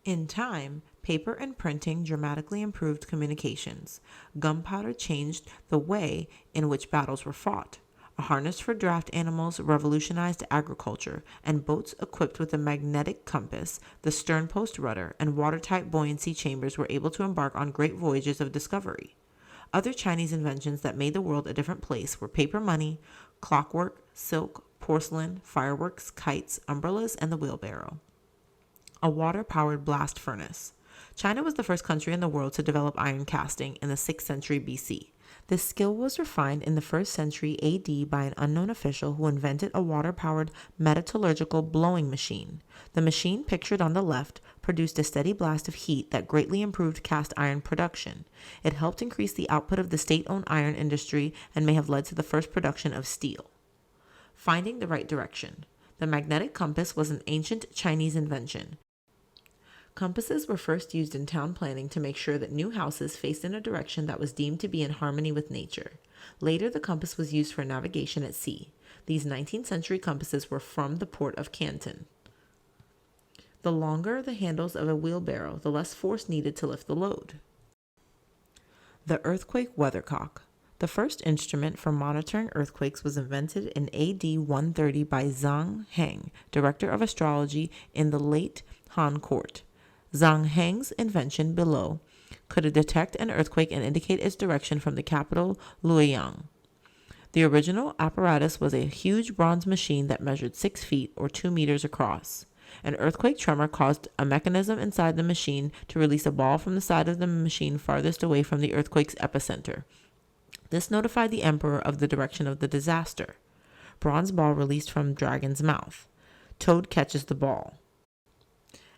In time, paper and printing dramatically improved communications. Gunpowder changed the way in which battles were fought. A harness for draft animals revolutionized agriculture, and boats equipped with a magnetic compass, the sternpost rudder, and watertight buoyancy chambers were able to embark on great voyages of discovery. Other Chinese inventions that made the world a different place were paper money, clockwork, silk, porcelain, fireworks, kites, umbrellas, and the wheelbarrow. A water-powered blast furnace. China was the first country in the world to develop iron casting in the 6th century BC. This skill was refined in the 1st century AD by an unknown official who invented a water-powered metallurgical blowing machine. The machine, pictured on the left, produced a steady blast of heat that greatly improved cast iron production. It helped increase the output of the state-owned iron industry and may have led to the first production of steel. Finding the right direction. The magnetic compass was an ancient Chinese invention. Compasses were first used in town planning to make sure that new houses faced in a direction that was deemed to be in harmony with nature. Later, the compass was used for navigation at sea. These 19th century compasses were from the port of Canton. The longer the handles of a wheelbarrow, the less force needed to lift the load. The earthquake weathercock. The first instrument for monitoring earthquakes was invented in AD 130 by Zhang Heng, director of astrology in the late Han court. Zhang Heng's invention below could detect an earthquake and indicate its direction from the capital, Luoyang. The original apparatus was a huge bronze machine that measured 6 feet or 2 meters across. An earthquake tremor caused a mechanism inside the machine to release a ball from the side of the machine farthest away from the earthquake's epicenter. This notified the emperor of the direction of the disaster. Bronze ball released from dragon's mouth. Toad catches the ball.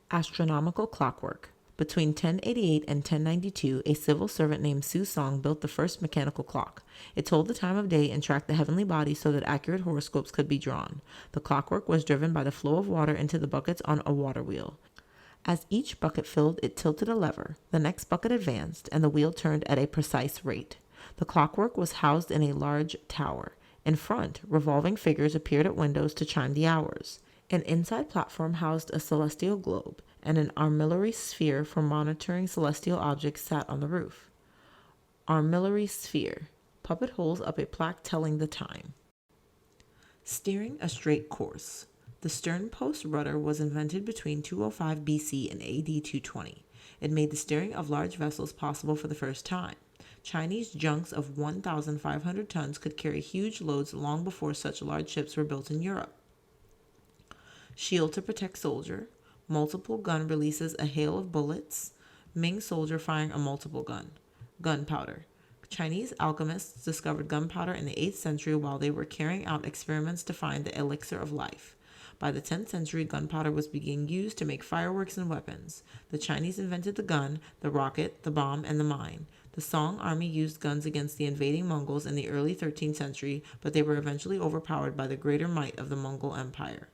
Astronomical clockwork. Between 1088 and 1092, a civil servant named Su Song built the first mechanical clock. It told the time of day and tracked the heavenly bodies so that accurate horoscopes could be drawn. The clockwork was driven by the flow of water into the buckets on a water wheel. As each bucket filled, it tilted a lever. The next bucket advanced, and the wheel turned at a precise rate. The clockwork was housed in a large tower. In front, revolving figures appeared at windows to chime the hours. An inside platform housed a celestial globe, and an armillary sphere for monitoring celestial objects sat on the roof. Armillary sphere. Puppet holds up a plaque telling the time. Steering a straight course. The stern post rudder was invented between 205 BC and AD 220. It made the steering of large vessels possible for the first time. Chinese junks of 1,500 tons could carry huge loads long before such large ships were built in Europe. Shield to protect soldier. Multiple gun releases a hail of bullets. Ming soldier firing a multiple gun. Gunpowder. Chinese alchemists discovered gunpowder in the 8th century while they were carrying out experiments to find the elixir of life. By the 10th century, gunpowder was being used to make fireworks and weapons. The Chinese invented the gun, the rocket, the bomb, and the mine. The Song army used guns against the invading Mongols in the early 13th century, but they were eventually overpowered by the greater might of the Mongol Empire.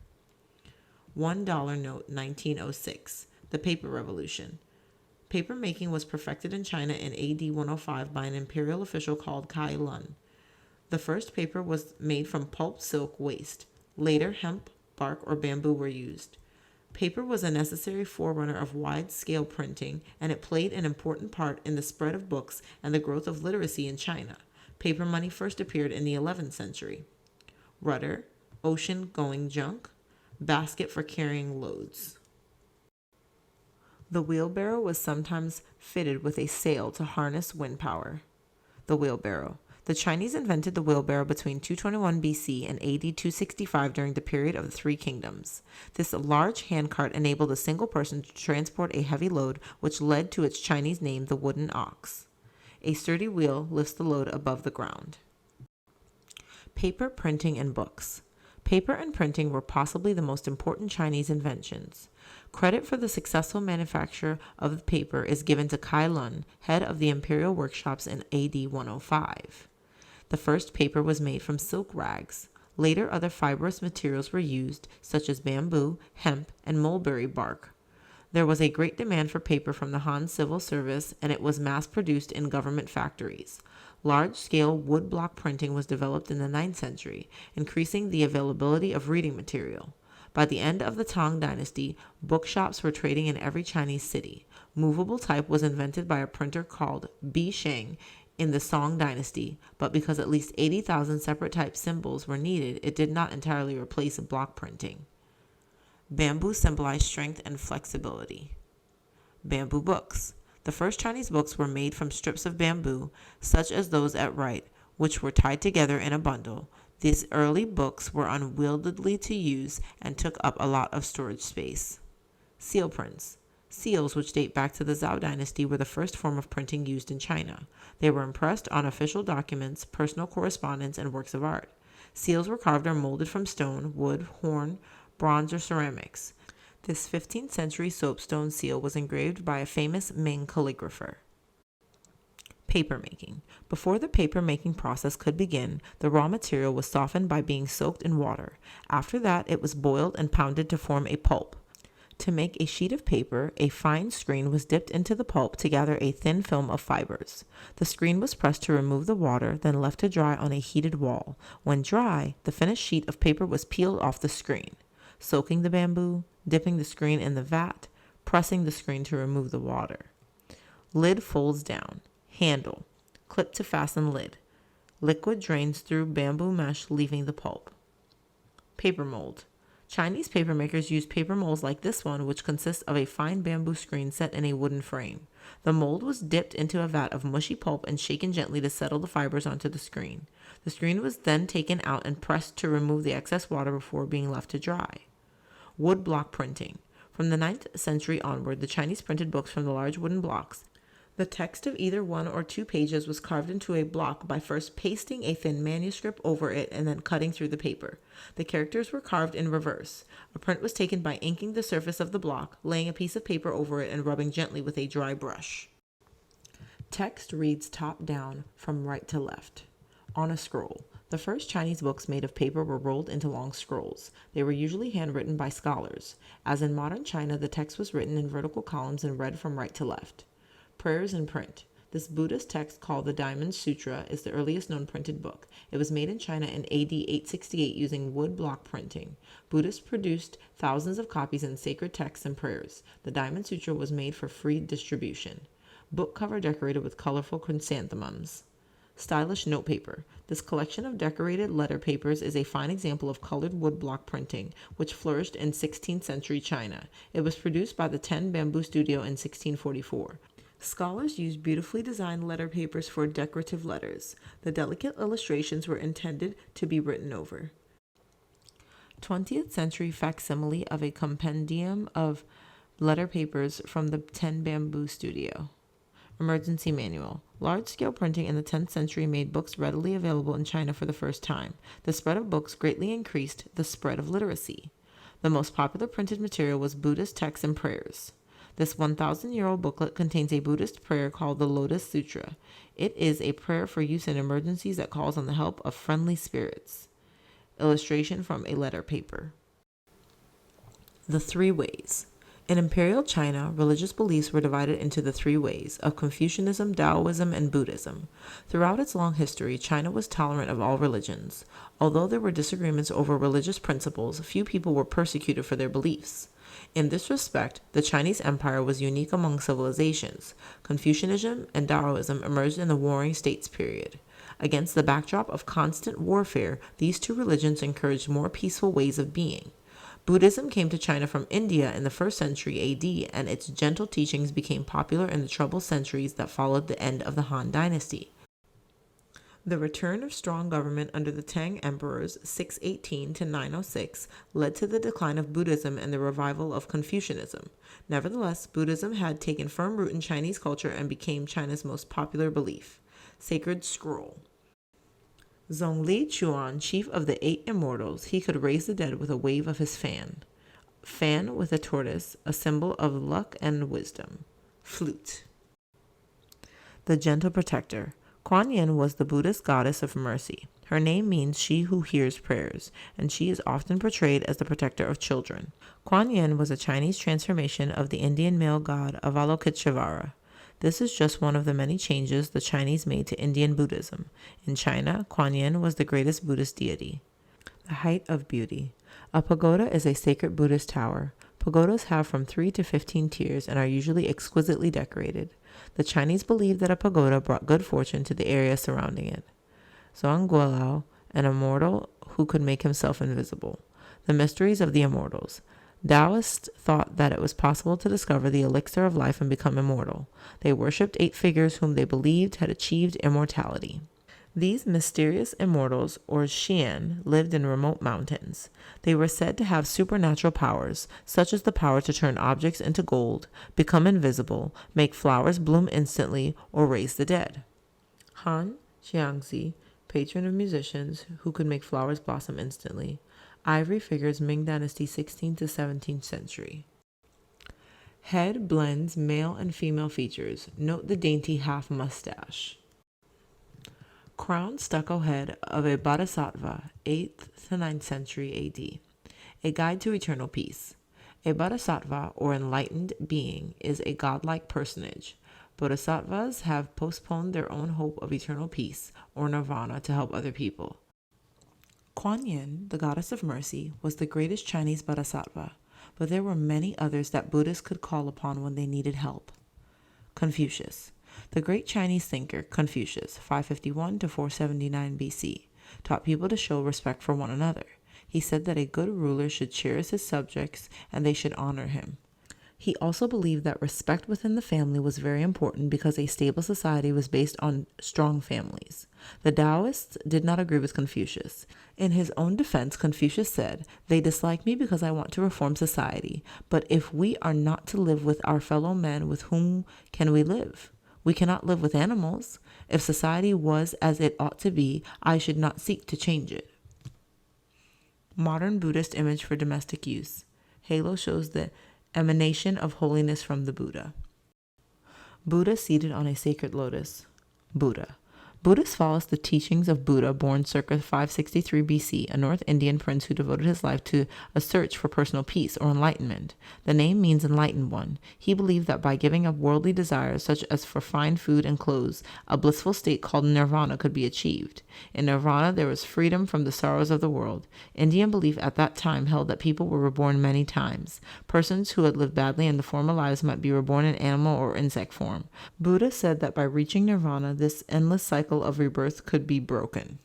$1 note, 1906. The Paper Revolution. Paper making was perfected in China in AD 105 by an imperial official called Kai Lun. The first paper was made from pulp silk waste. Later, hemp, bark, or bamboo were used. Paper was a necessary forerunner of wide-scale printing, and it played an important part in the spread of books and the growth of literacy in China. Paper money first appeared in the 11th century. Rudder, ocean-going junk, basket for carrying loads. The wheelbarrow was sometimes fitted with a sail to harness wind power. The wheelbarrow. The Chinese invented the wheelbarrow between 221 BC and AD 265 during the period of the Three Kingdoms. This large handcart enabled a single person to transport a heavy load, which led to its Chinese name, the wooden ox. A sturdy wheel lifts the load above the ground. Paper, printing, and books. Paper and printing were possibly the most important Chinese inventions. Credit for the successful manufacture of the paper is given to Kai Lun, head of the imperial workshops in AD 105. The first paper was made from silk rags. Later, other fibrous materials were used, such as bamboo, hemp, and mulberry bark. There was a great demand for paper from the Han civil service, and it was mass-produced in government factories. Large-scale woodblock printing was developed in the 9th century, increasing the availability of reading material. By the end of the Tang Dynasty, bookshops were trading in every Chinese city. Movable type was invented by a printer called Bi Sheng in the Song Dynasty, but because at least 80,000 separate type symbols were needed, it did not entirely replace block printing. Bamboo symbolized strength and flexibility. Bamboo books. The first Chinese books were made from strips of bamboo, such as those at right, which were tied together in a bundle. These early books were unwieldily to use and took up a lot of storage space. Seal prints. Seals, which date back to the Zhou Dynasty, were the first form of printing used in China. They were impressed on official documents, personal correspondence, and works of art. Seals were carved or molded from stone, wood, horn, bronze, or ceramics. This 15th century soapstone seal was engraved by a famous Ming calligrapher. Paper making. Before the paper making process could begin, the raw material was softened by being soaked in water. After that, it was boiled and pounded to form a pulp. To make a sheet of paper, a fine screen was dipped into the pulp to gather a thin film of fibers. The screen was pressed to remove the water, then left to dry on a heated wall. When dry, the finished sheet of paper was peeled off the screen. Soaking the bamboo, dipping the screen in the vat, pressing the screen to remove the water. Lid folds down. Handle. Clip to fasten lid. Liquid drains through bamboo mesh, leaving the pulp. Paper mold. Chinese paper makers use paper molds like this one, which consists of a fine bamboo screen set in a wooden frame. The mold was dipped into a vat of mushy pulp and shaken gently to settle the fibers onto the screen. The screen was then taken out and pressed to remove the excess water before being left to dry. Wood block printing. From the 9th century onward, the Chinese printed books from the large wooden blocks. The text of either one or two pages was carved into a block by first pasting a thin manuscript over it and then cutting through the paper. The characters were carved in reverse. A print was taken by inking the surface of the block, laying a piece of paper over it, and rubbing gently with a dry brush. Text reads top down from right to left. On a scroll. The first Chinese books made of paper were rolled into long scrolls. They were usually handwritten by scholars. As in modern China, the text was written in vertical columns and read from right to left. Prayers in print. This Buddhist text, called the Diamond Sutra, is the earliest known printed book. It was made in China in AD 868 using wood block printing. Buddhists produced thousands of copies in sacred texts and prayers. The Diamond Sutra was made for free distribution. Book cover decorated with colorful chrysanthemums. Stylish notepaper. This collection of decorated letter papers is a fine example of colored wood block printing, which flourished in 16th century China. It was produced by the Ten Bamboo Studio in 1644. Scholars used beautifully designed letter papers for decorative letters. The delicate illustrations were intended to be written over. 20th century facsimile of a compendium of letter papers from the Ten Bamboo Studio. Emergency manual. Large-scale printing in the 10th century made books readily available in China for the first time. The spread of books greatly increased the spread of literacy. The most popular printed material was Buddhist texts and prayers. This 1,000-year-old booklet contains a Buddhist prayer called the Lotus Sutra. It is a prayer for use in emergencies that calls on the help of friendly spirits. Illustration from a letter paper. The Three Ways. In imperial China, religious beliefs were divided into the three ways of Confucianism, Taoism, and Buddhism. Throughout its long history, China was tolerant of all religions. Although there were disagreements over religious principles, few people were persecuted for their beliefs. In this respect, the Chinese Empire was unique among civilizations. Confucianism and Taoism emerged in the Warring States period. Against the backdrop of constant warfare, these two religions encouraged more peaceful ways of being. Buddhism came to China from India in the 1st century AD, and its gentle teachings became popular in the troubled centuries that followed the end of the Han Dynasty. The return of strong government under the Tang emperors 618 to 906 led to the decline of Buddhism and the revival of Confucianism. Nevertheless, Buddhism had taken firm root in Chinese culture and became China's most popular belief. Sacred Scroll. Zhongli Chuan, chief of the 8 immortals, he could raise the dead with a wave of his fan. Fan with a tortoise, a symbol of luck and wisdom. Flute. The Gentle Protector. Kuan Yin was the Buddhist goddess of mercy. Her name means she who hears prayers, and she is often portrayed as the protector of children. Kuan Yin was a Chinese transformation of the Indian male god Avalokiteshvara. This is just one of the many changes the Chinese made to Indian Buddhism. In China, Kuan Yin was the greatest Buddhist deity. The height of beauty. A pagoda is a sacred Buddhist tower. Pagodas have from 3 to 15 tiers and are usually exquisitely decorated. The Chinese believed that a pagoda brought good fortune to the area surrounding it. Zhuang Guolao, an immortal who could make himself invisible. The mysteries of the immortals. Taoists thought that it was possible to discover the elixir of life and become immortal. They worshipped 8 figures whom they believed had achieved immortality. These mysterious immortals, or Xian, lived in remote mountains. They were said to have supernatural powers, such as the power to turn objects into gold, become invisible, make flowers bloom instantly, or raise the dead. Han Xiangzi, patron of musicians who could make flowers blossom instantly. Ivory figures Ming Dynasty 16th to 17th century. Head blends male and female features. Note the dainty half mustache. Crown stucco head of a bodhisattva, 8th to 9th century AD. A guide to eternal peace. A bodhisattva, or enlightened being, is a godlike personage. Bodhisattvas have postponed their own hope of eternal peace, or nirvana, to help other people. Kuan Yin, the goddess of mercy, was the greatest Chinese bodhisattva, but there were many others that Buddhists could call upon when they needed help. Confucius. The great Chinese thinker Confucius, 551 to 479 BC, taught people to show respect for one another. He said that a good ruler should cherish his subjects and they should honor him. He also believed that respect within the family was very important because a stable society was based on strong families. The Taoists did not agree with Confucius. In his own defense, Confucius said, "They dislike me because I want to reform society, but if we are not to live with our fellow men, with whom can we live? We cannot live with animals. If society was as it ought to be, I should not seek to change it. Modern Buddhist image for domestic use. Halo shows the emanation of holiness from the Buddha. Buddha seated on a sacred lotus. Buddha. Buddhists follows the teachings of Buddha, born circa 563 BC, a North Indian prince who devoted his life to a search for personal peace or enlightenment. The name means enlightened one. He believed that by giving up worldly desires, such as for fine food and clothes, a blissful state called nirvana could be achieved. In nirvana, there was freedom from the sorrows of the world. Indian belief at that time held that people were reborn many times. Persons who had lived badly in the former lives might be reborn in animal or insect form. Buddha said that by reaching nirvana, this endless cycle of rebirth could be broken.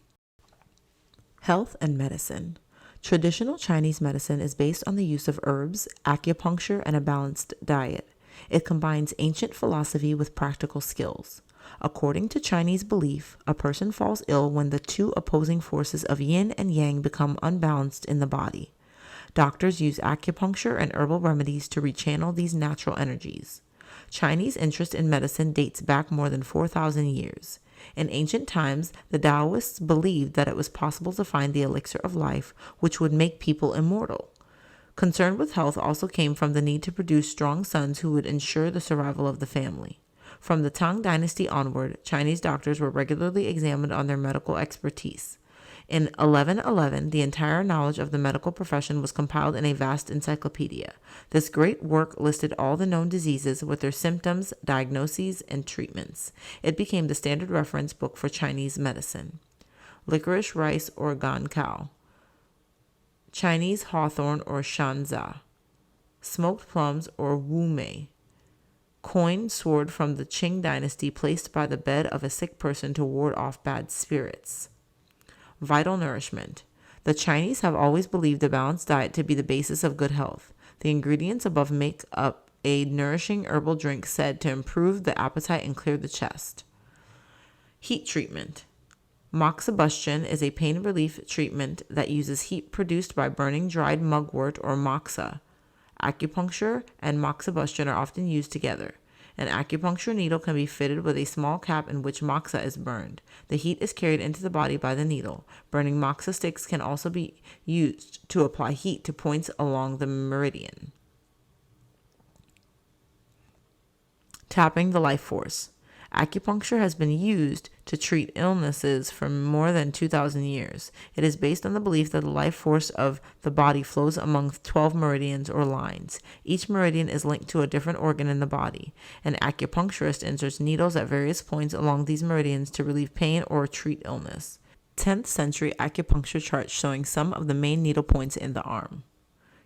Health and medicine. Traditional Chinese medicine is based on the use of herbs, acupuncture, and a balanced diet. It combines ancient philosophy with practical skills. According to Chinese belief, a person falls ill when the two opposing forces of yin and yang become unbalanced in the body. Doctors use acupuncture and herbal remedies to rechannel these natural energies. Chinese interest in medicine dates back more than 4,000 years. In ancient times, the Taoists believed that it was possible to find the elixir of life, which would make people immortal. Concern with health also came from the need to produce strong sons who would ensure the survival of the family. From the Tang Dynasty onward, Chinese doctors were regularly examined on their medical expertise. In 1111, the entire knowledge of the medical profession was compiled in a vast encyclopedia. This great work listed all the known diseases with their symptoms, diagnoses, and treatments. It became the standard reference book for Chinese medicine. Licorice, rice, or gan cow. Chinese hawthorn or shanza. Smoked plums or wu mei. Coin sword from the Qing dynasty placed by the bed of a sick person to ward off bad spirits. Vital nourishment. The Chinese have always believed a balanced diet to be the basis of good health. The ingredients above make up a nourishing herbal drink said to improve the appetite and clear the chest. Heat treatment. Moxibustion is a pain relief treatment that uses heat produced by burning dried mugwort or moxa. Acupuncture and moxibustion are often used together. An acupuncture needle can be fitted with a small cap in which moxa is burned. The heat is carried into the body by the needle. Burning moxa sticks can also be used to apply heat to points along the meridian. Tapping the life force. Acupuncture has been used to treat illnesses for more than 2,000 years. It is based on the belief that the life force of the body flows among 12 meridians or lines. Each meridian is linked to a different organ in the body. An acupuncturist inserts needles at various points along these meridians to relieve pain or treat illness. 10th century acupuncture chart showing some of the main needle points in the arm.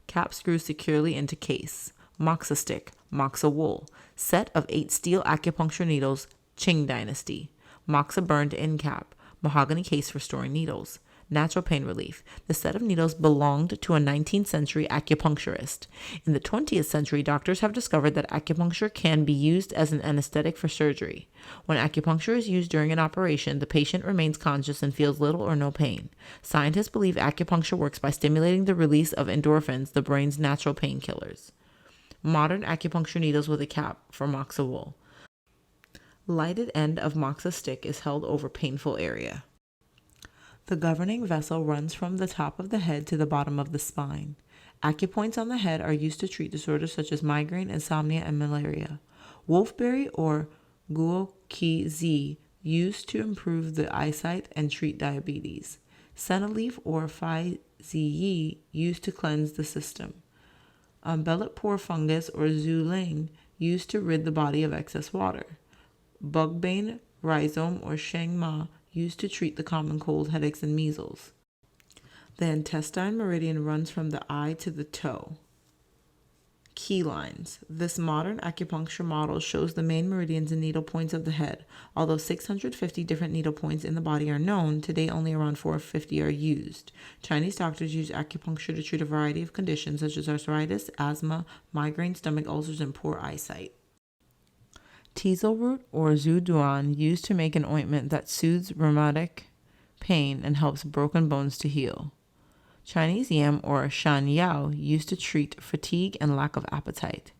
Cap screws securely into case. Moxa stick, moxa wool. Set of 8 steel acupuncture needles, Qing dynasty. Moxa burned in cap. Mahogany case for storing needles. Natural pain relief. The set of needles belonged to a 19th century acupuncturist. In the 20th century, doctors have discovered that acupuncture can be used as an anesthetic for surgery. When acupuncture is used during an operation, the patient remains conscious and feels little or no pain. Scientists believe acupuncture works by stimulating the release of endorphins, the brain's natural painkillers. Modern acupuncture needles with a cap for moxa wool. Lighted end of moxa stick is held over painful area. The governing vessel runs from the top of the head to the bottom of the spine. Acupoints on the head are used to treat disorders such as migraine, insomnia, and malaria. Wolfberry or guoqizi used to improve the eyesight and treat diabetes. Senna leaf or fai ziyi used to cleanse the system. Belletpore fungus or zuling used to rid the body of excess water. Bugbane, rhizome, or shengma used to treat the common cold, headaches, and measles. The intestine meridian runs from the eye to the toe. Key lines. This modern acupuncture model shows the main meridians and needle points of the head. Although 650 different needle points in the body are known, today only around 450 are used. Chinese doctors use acupuncture to treat a variety of conditions such as arthritis, asthma, migraine, stomach ulcers, and poor eyesight. Teasel root or zuduan used to make an ointment that soothes rheumatic pain and helps broken bones to heal. Chinese yam or shan yao used to treat fatigue and lack of appetite.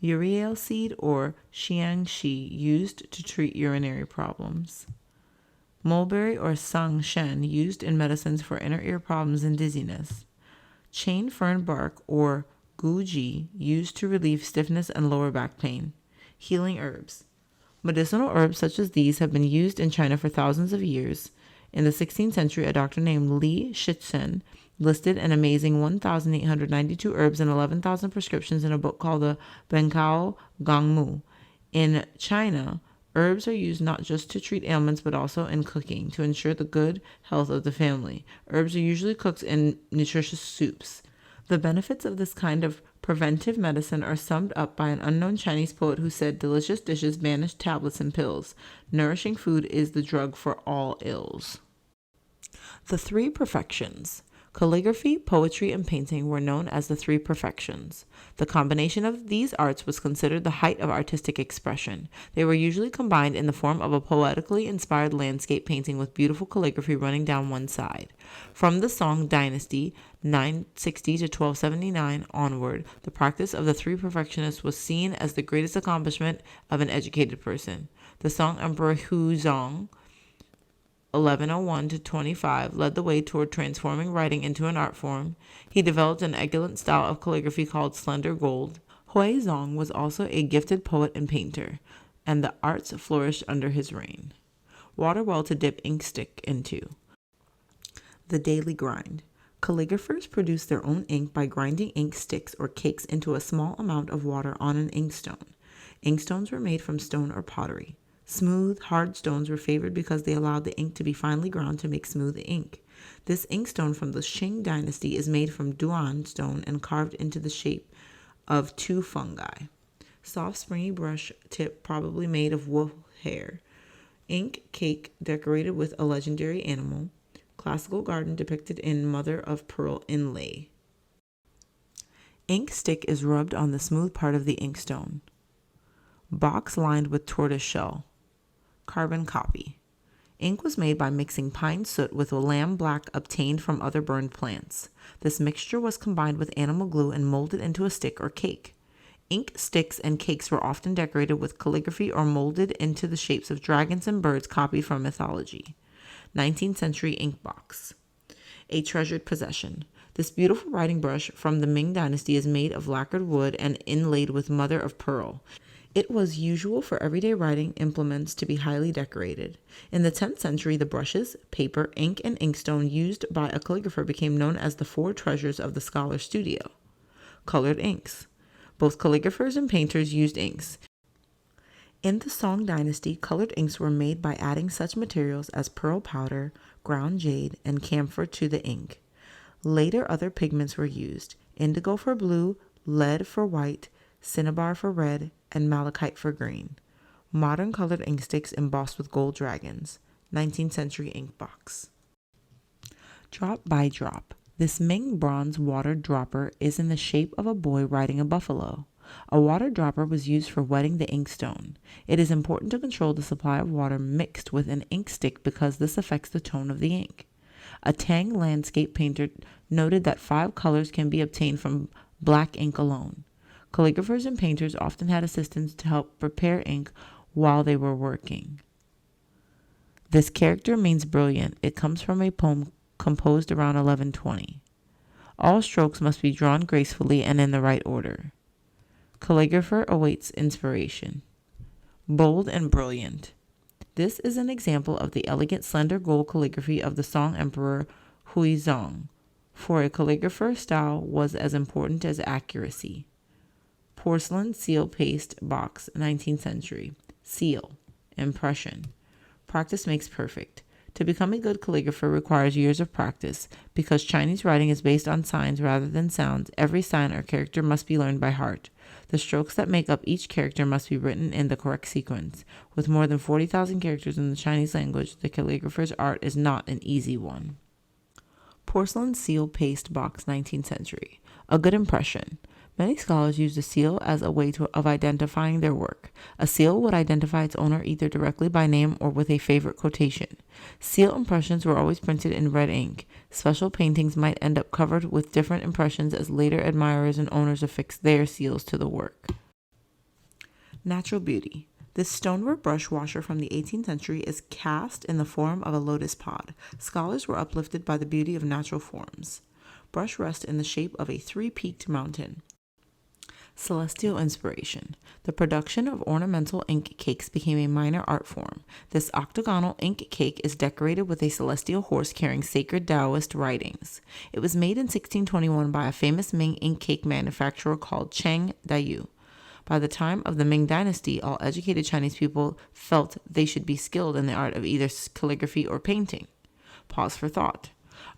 uriel seed or xiangxi used to treat urinary problems. Mulberry or sang shen used in medicines for inner ear problems and dizziness. Chain fern bark or guji used to relieve stiffness and lower back pain. Healing herbs. Medicinal herbs such as these have been used in China for thousands of years. In the 16th century, a doctor named Li Shizhen listed an amazing 1,892 herbs and 11,000 prescriptions in a book called the Bencao Gongmu. In China, herbs are used not just to treat ailments but also in cooking to ensure the good health of the family. Herbs are usually cooked in nutritious soups. The benefits of this kind of preventive medicine are summed up by an unknown Chinese poet who said, "Delicious dishes banish tablets and pills. Nourishing food is the drug for all ills." The three perfections. Calligraphy, poetry, and painting were known as the three perfections. The combination of these arts was considered the height of artistic expression. They were usually combined in the form of a poetically inspired landscape painting with beautiful calligraphy running down one side. From the Song Dynasty, 960 to 1279 onward, the practice of the three perfectionists was seen as the greatest accomplishment of an educated person. The Song Emperor Huzong 1101 to 25 led the way toward transforming writing into an art form. He developed an elegant style of calligraphy called slender gold. Huizong was also a gifted poet and painter, and the arts flourished under his reign. Water well to dip ink stick into. The daily grind. Calligraphers produce their own ink by grinding ink sticks or cakes into a small amount of water on an inkstone. Inkstones were made from stone or pottery. Smooth, hard stones were favored because they allowed the ink to be finely ground to make smooth ink. This inkstone from the Qing dynasty is made from duan stone and carved into the shape of two fungi. Soft, springy brush tip probably made of wolf hair. Ink cake decorated with a legendary animal. Classical garden depicted in mother of pearl inlay. Ink stick is rubbed on the smooth part of the inkstone. Box lined with tortoise shell. Carbon copy. Ink was made by mixing pine soot with lamb black obtained from other burned plants. This mixture was combined with animal glue and molded into a stick or cake. Ink sticks and cakes were often decorated with calligraphy or molded into the shapes of dragons and birds copied from mythology. 19th century ink box. A treasured possession. This beautiful writing brush from the Ming dynasty is made of lacquered wood and inlaid with mother of pearl. It was usual for everyday writing implements to be highly decorated. In the 10th century, the brushes, paper, ink, and inkstone used by a calligrapher became known as the four treasures of the scholar's studio. Colored inks. Both calligraphers and painters used inks. In the Song dynasty, colored inks were made by adding such materials as pearl powder, ground jade, and camphor to the ink. Later, other pigments were used: indigo for blue, lead for white, cinnabar for red, and malachite for green. Modern colored ink sticks embossed with gold dragons. 19th century ink box. Drop by drop. This Ming bronze water dropper is in the shape of a boy riding a buffalo. A water dropper was used for wetting the inkstone. It is important to control the supply of water mixed with an ink stick because this affects the tone of the ink. A Tang landscape painter noted that 5 colors can be obtained from black ink alone. Calligraphers and painters often had assistants to help prepare ink while they were working. This character means brilliant. It comes from a poem composed around 1120. All strokes must be drawn gracefully and in the right order. Calligrapher awaits inspiration. Bold and brilliant. This is an example of the elegant slender gold calligraphy of the Song Emperor Huizong. For a calligrapher, style was as important as accuracy. Porcelain seal paste box, 19th century. Seal. Impression. Practice makes perfect. To become a good calligrapher requires years of practice. Because Chinese writing is based on signs rather than sounds, every sign or character must be learned by heart. The strokes that make up each character must be written in the correct sequence. With more than 40,000 characters in the Chinese language, the calligrapher's art is not an easy one. Porcelain seal paste box, 19th century. A good impression. Many scholars use the seal as a way of identifying their work. A seal would identify its owner either directly by name or with a favorite quotation. Seal impressions were always printed in red ink. Special paintings might end up covered with different impressions as later admirers and owners affixed their seals to the work. Natural beauty. This stoneware brush washer from the 18th century is cast in the form of a lotus pod. Scholars were uplifted by the beauty of natural forms. Brush rest in the shape of a three-peaked mountain. Celestial inspiration. The production of ornamental ink cakes became a minor art form. This octagonal ink cake is decorated with a celestial horse carrying sacred Taoist writings. It was made in 1621 by a famous Ming ink cake manufacturer called Cheng Dayu. By the time of the Ming Dynasty, all educated Chinese people felt they should be skilled in the art of either calligraphy or painting. Pause for thought.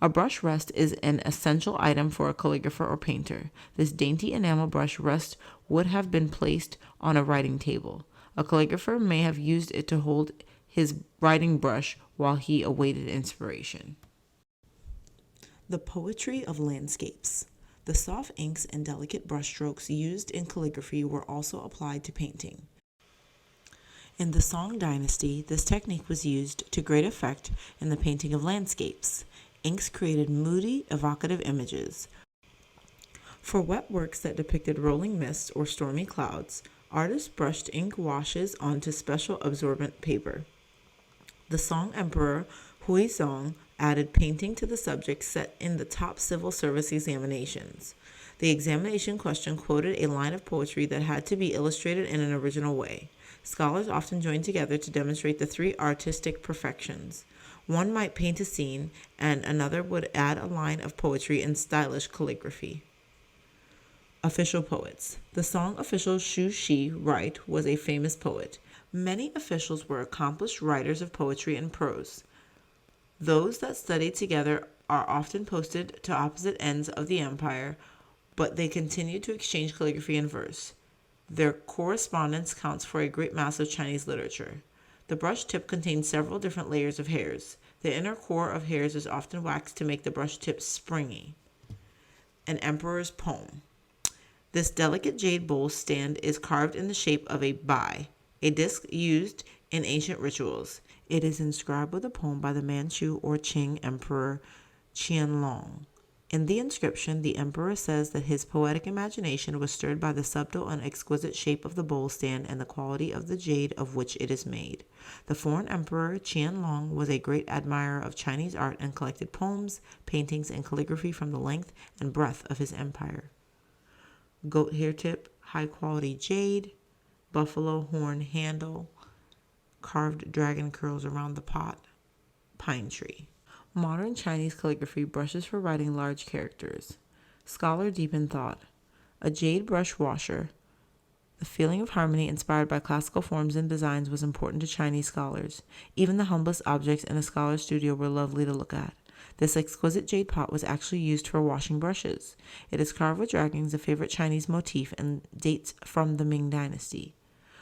A brush rest is an essential item for a calligrapher or painter. This dainty enamel brush rest would have been placed on a writing table. A calligrapher may have used it to hold his writing brush while he awaited inspiration. The poetry of landscapes. The soft inks and delicate brushstrokes used in calligraphy were also applied to painting. In the Song Dynasty, this technique was used to great effect in the painting of landscapes. Inks created moody, evocative images. For wet works that depicted rolling mist or stormy clouds, artists brushed ink washes onto special absorbent paper. The Song Emperor Huizong added painting to the subject set in the top civil service examinations. The examination question quoted a line of poetry that had to be illustrated in an original way. Scholars often joined together to demonstrate the three artistic perfections. One might paint a scene, and another would add a line of poetry in stylish calligraphy. Official poets. The Song official Shu Shi Wright was a famous poet. Many officials were accomplished writers of poetry and prose. Those that studied together are often posted to opposite ends of the empire, but they continued to exchange calligraphy and verse. Their correspondence counts for a great mass of Chinese literature. The brush tip contains several different layers of hairs. The inner core of hairs is often waxed to make the brush tip springy. An emperor's poem. This delicate jade bowl stand is carved in the shape of a bai, a disc used in ancient rituals. It is inscribed with a poem by the Manchu or Qing Emperor Qianlong. In the inscription, the emperor says that his poetic imagination was stirred by the subtle and exquisite shape of the bowl stand and the quality of the jade of which it is made. The foreign emperor Qianlong was a great admirer of Chinese art and collected poems, paintings, and calligraphy from the length and breadth of his empire. Goat hair tip, high-quality jade, buffalo horn handle, carved dragon curls around the pot, pine tree. Modern Chinese calligraphy brushes for writing large characters. Scholar deep in thought. A jade brush washer. The feeling of harmony inspired by classical forms and designs was important to Chinese scholars. Even the humblest objects in a scholar's studio were lovely to look at. This exquisite jade pot was actually used for washing brushes. It is carved with dragons, a favorite Chinese motif, and dates from the Ming Dynasty.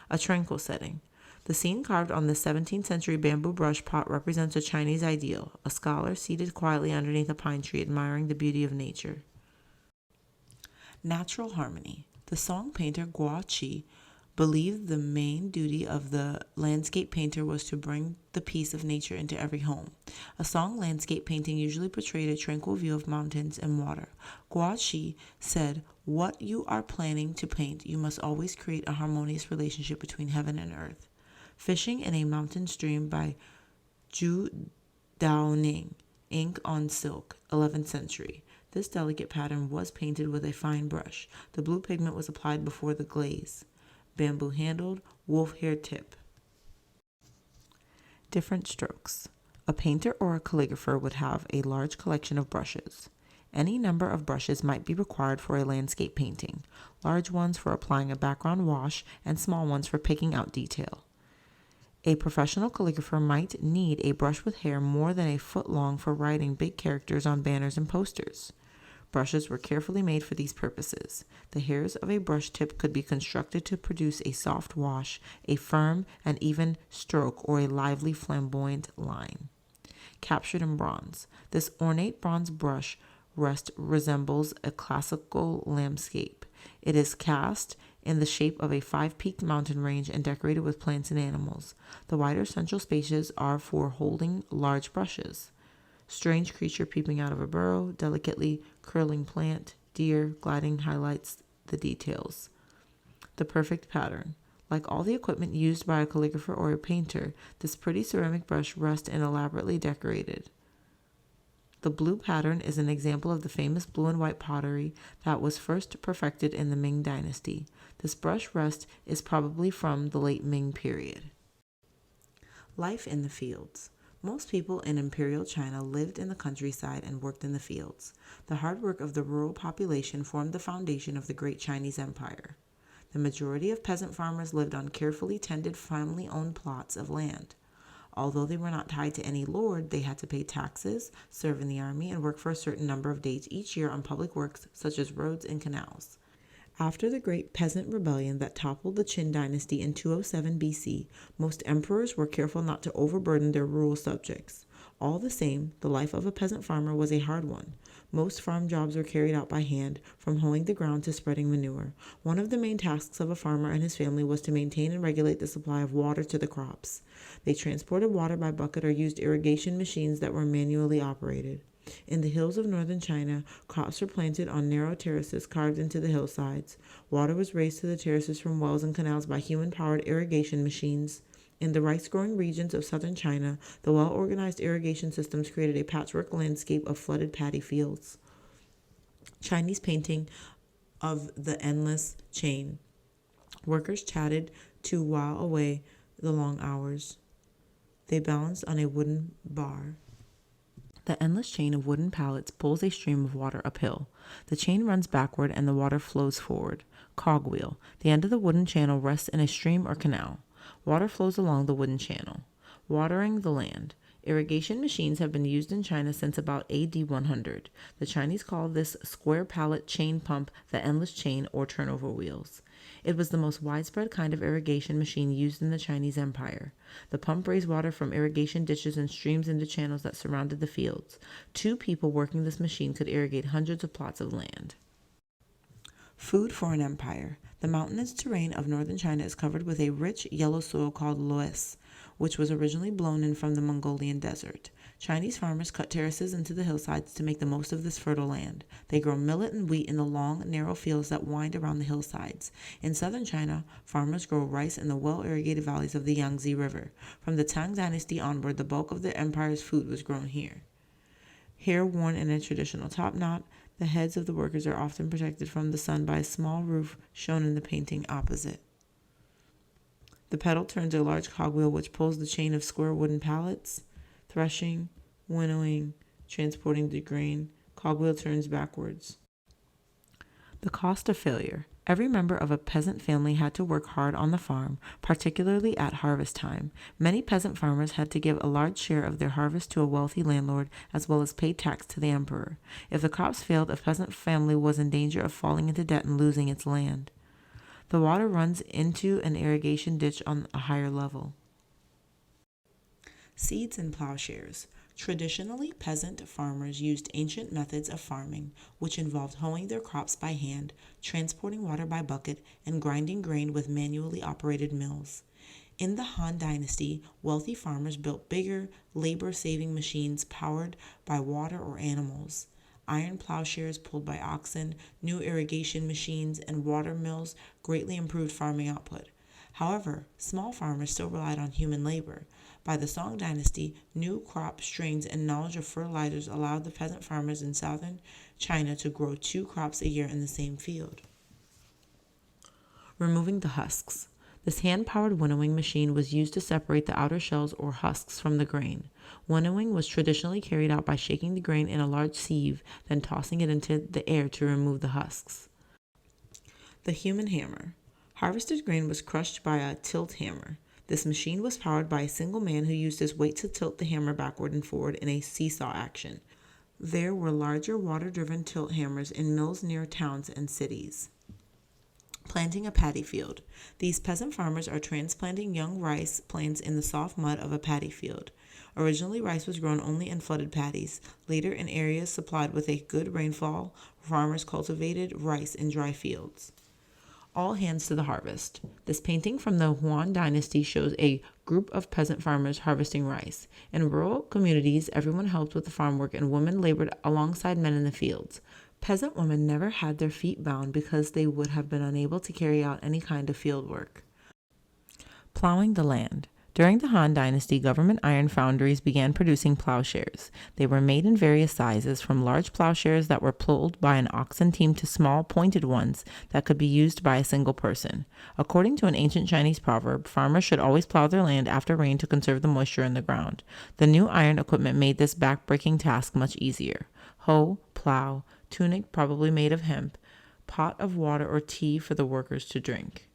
A tranquil setting. The scene carved on the 17th century bamboo brush pot represents a Chinese ideal, a scholar seated quietly underneath a pine tree admiring the beauty of nature. Natural harmony. The Song painter Guo Qi believed the main duty of the landscape painter was to bring the peace of nature into every home. A Song landscape painting usually portrayed a tranquil view of mountains and water. Guo Qi said, "What you are planning to paint, you must always create a harmonious relationship between heaven and earth." Fishing in a Mountain Stream by Zhu Daoning, ink on silk, 11th century. This delicate pattern was painted with a fine brush. The blue pigment was applied before the glaze. Bamboo handled, wolf hair tip. Different strokes. A painter or a calligrapher would have a large collection of brushes. Any number of brushes might be required for a landscape painting, large ones for applying a background wash and small ones for picking out detail. A professional calligrapher might need a brush with hair more than a foot long for writing big characters on banners and posters. Brushes were carefully made for these purposes. The hairs of a brush tip could be constructed to produce a soft wash, a firm and even stroke, or a lively flamboyant line. Captured in bronze. This ornate bronze brush rest resembles a classical landscape. It is cast in the shape of a five-peaked mountain range and decorated with plants and animals. The wider central spaces are for holding large brushes. Strange creature peeping out of a burrow, delicately curling plant, deer gliding highlights the details. The perfect pattern. Like all the equipment used by a calligrapher or a painter, this pretty ceramic brush rests and elaborately decorated. The blue pattern is an example of the famous blue and white pottery that was first perfected in the Ming Dynasty. This brush rest is probably from the late Ming period. Life in the fields. Most people in imperial China lived in the countryside and worked in the fields. The hard work of the rural population formed the foundation of the great Chinese Empire. The majority of peasant farmers lived on carefully tended family-owned plots of land. Although they were not tied to any lord, they had to pay taxes, serve in the army, and work for a certain number of days each year on public works such as roads and canals. After the great peasant rebellion that toppled the Qin dynasty in 207 BC, most emperors were careful not to overburden their rural subjects. All the same, the life of a peasant farmer was a hard one. Most farm jobs were carried out by hand, from hoeing the ground to spreading manure. One of the main tasks of a farmer and his family was to maintain and regulate the supply of water to the crops. They transported water by bucket or used irrigation machines that were manually operated. In the hills of northern China, crops were planted on narrow terraces carved into the hillsides. Water was raised to the terraces from wells and canals by human-powered irrigation machines. In the rice-growing regions of southern China, the well-organized irrigation systems created a patchwork landscape of flooded paddy fields. Chinese painting of the endless chain. Workers chatted to while away the long hours. They balanced on a wooden bar. The endless chain of wooden pallets pulls a stream of water uphill. The chain runs backward and the water flows forward. Cogwheel. The end of the wooden channel rests in a stream or canal. Water flows along the wooden channel. Watering the land. Irrigation machines have been used in China since about AD 100. The Chinese call this square pallet chain pump the endless chain or turnover wheels. It was the most widespread kind of irrigation machine used in the Chinese Empire. The pump raised water from irrigation ditches and streams into channels that surrounded the fields. 2 people working this machine could irrigate hundreds of plots of land. Food for an empire. The mountainous terrain of northern China is covered with a rich yellow soil called loess, which was originally blown in from the Mongolian desert. Chinese farmers cut terraces into the hillsides to make the most of this fertile land. They grow millet and wheat in the long, narrow fields that wind around the hillsides. In southern China, farmers grow rice in the well-irrigated valleys of the Yangtze River. From the Tang Dynasty onward, the bulk of the empire's food was grown here. Hair worn in a traditional top knot, the heads of the workers are often protected from the sun by a small roof shown in the painting opposite. The pedal turns a large cogwheel which pulls the chain of square wooden pallets. Threshing, winnowing, transporting the grain. Cogwheel turns backwards. The cost of failure. Every member of a peasant family had to work hard on the farm, particularly at harvest time. Many peasant farmers had to give a large share of their harvest to a wealthy landlord, as well as pay tax to the emperor. If the crops failed, a peasant family was in danger of falling into debt and losing its land. The water runs into an irrigation ditch on a higher level. Seeds and plowshares. Traditionally, peasant farmers used ancient methods of farming, which involved hoeing their crops by hand, transporting water by bucket, and grinding grain with manually operated mills. In the Han Dynasty, wealthy farmers built bigger, labor-saving machines powered by water or animals. Iron plowshares pulled by oxen, new irrigation machines, and water mills greatly improved farming output. However, small farmers still relied on human labor. By the Song Dynasty, new crop strains and knowledge of fertilizers allowed the peasant farmers in southern China to grow 2 crops a year in the same field. Removing the husks. This hand-powered winnowing machine was used to separate the outer shells or husks from the grain. Winnowing was traditionally carried out by shaking the grain in a large sieve, then tossing it into the air to remove the husks. The human hammer. Harvested grain was crushed by a tilt hammer. This machine was powered by a single man who used his weight to tilt the hammer backward and forward in a seesaw action. There were larger water-driven tilt hammers in mills near towns and cities. Planting a paddy field. These peasant farmers are transplanting young rice plants in the soft mud of a paddy field. Originally, rice was grown only in flooded paddies. Later, in areas supplied with a good rainfall, farmers cultivated rice in dry fields. All hands to the harvest. This painting from the Yuan Dynasty shows a group of peasant farmers harvesting rice. In rural communities, everyone helped with the farm work and women labored alongside men in the fields. Peasant women never had their feet bound because they would have been unable to carry out any kind of field work. Plowing the land. During the Han Dynasty, government iron foundries began producing plowshares. They were made in various sizes, from large plowshares that were pulled by an oxen team to small, pointed ones that could be used by a single person. According to an ancient Chinese proverb, farmers should always plow their land after rain to conserve the moisture in the ground. The new iron equipment made this back-breaking task much easier. Hoe, plow, tunic probably made of hemp, pot of water or tea for the workers to drink.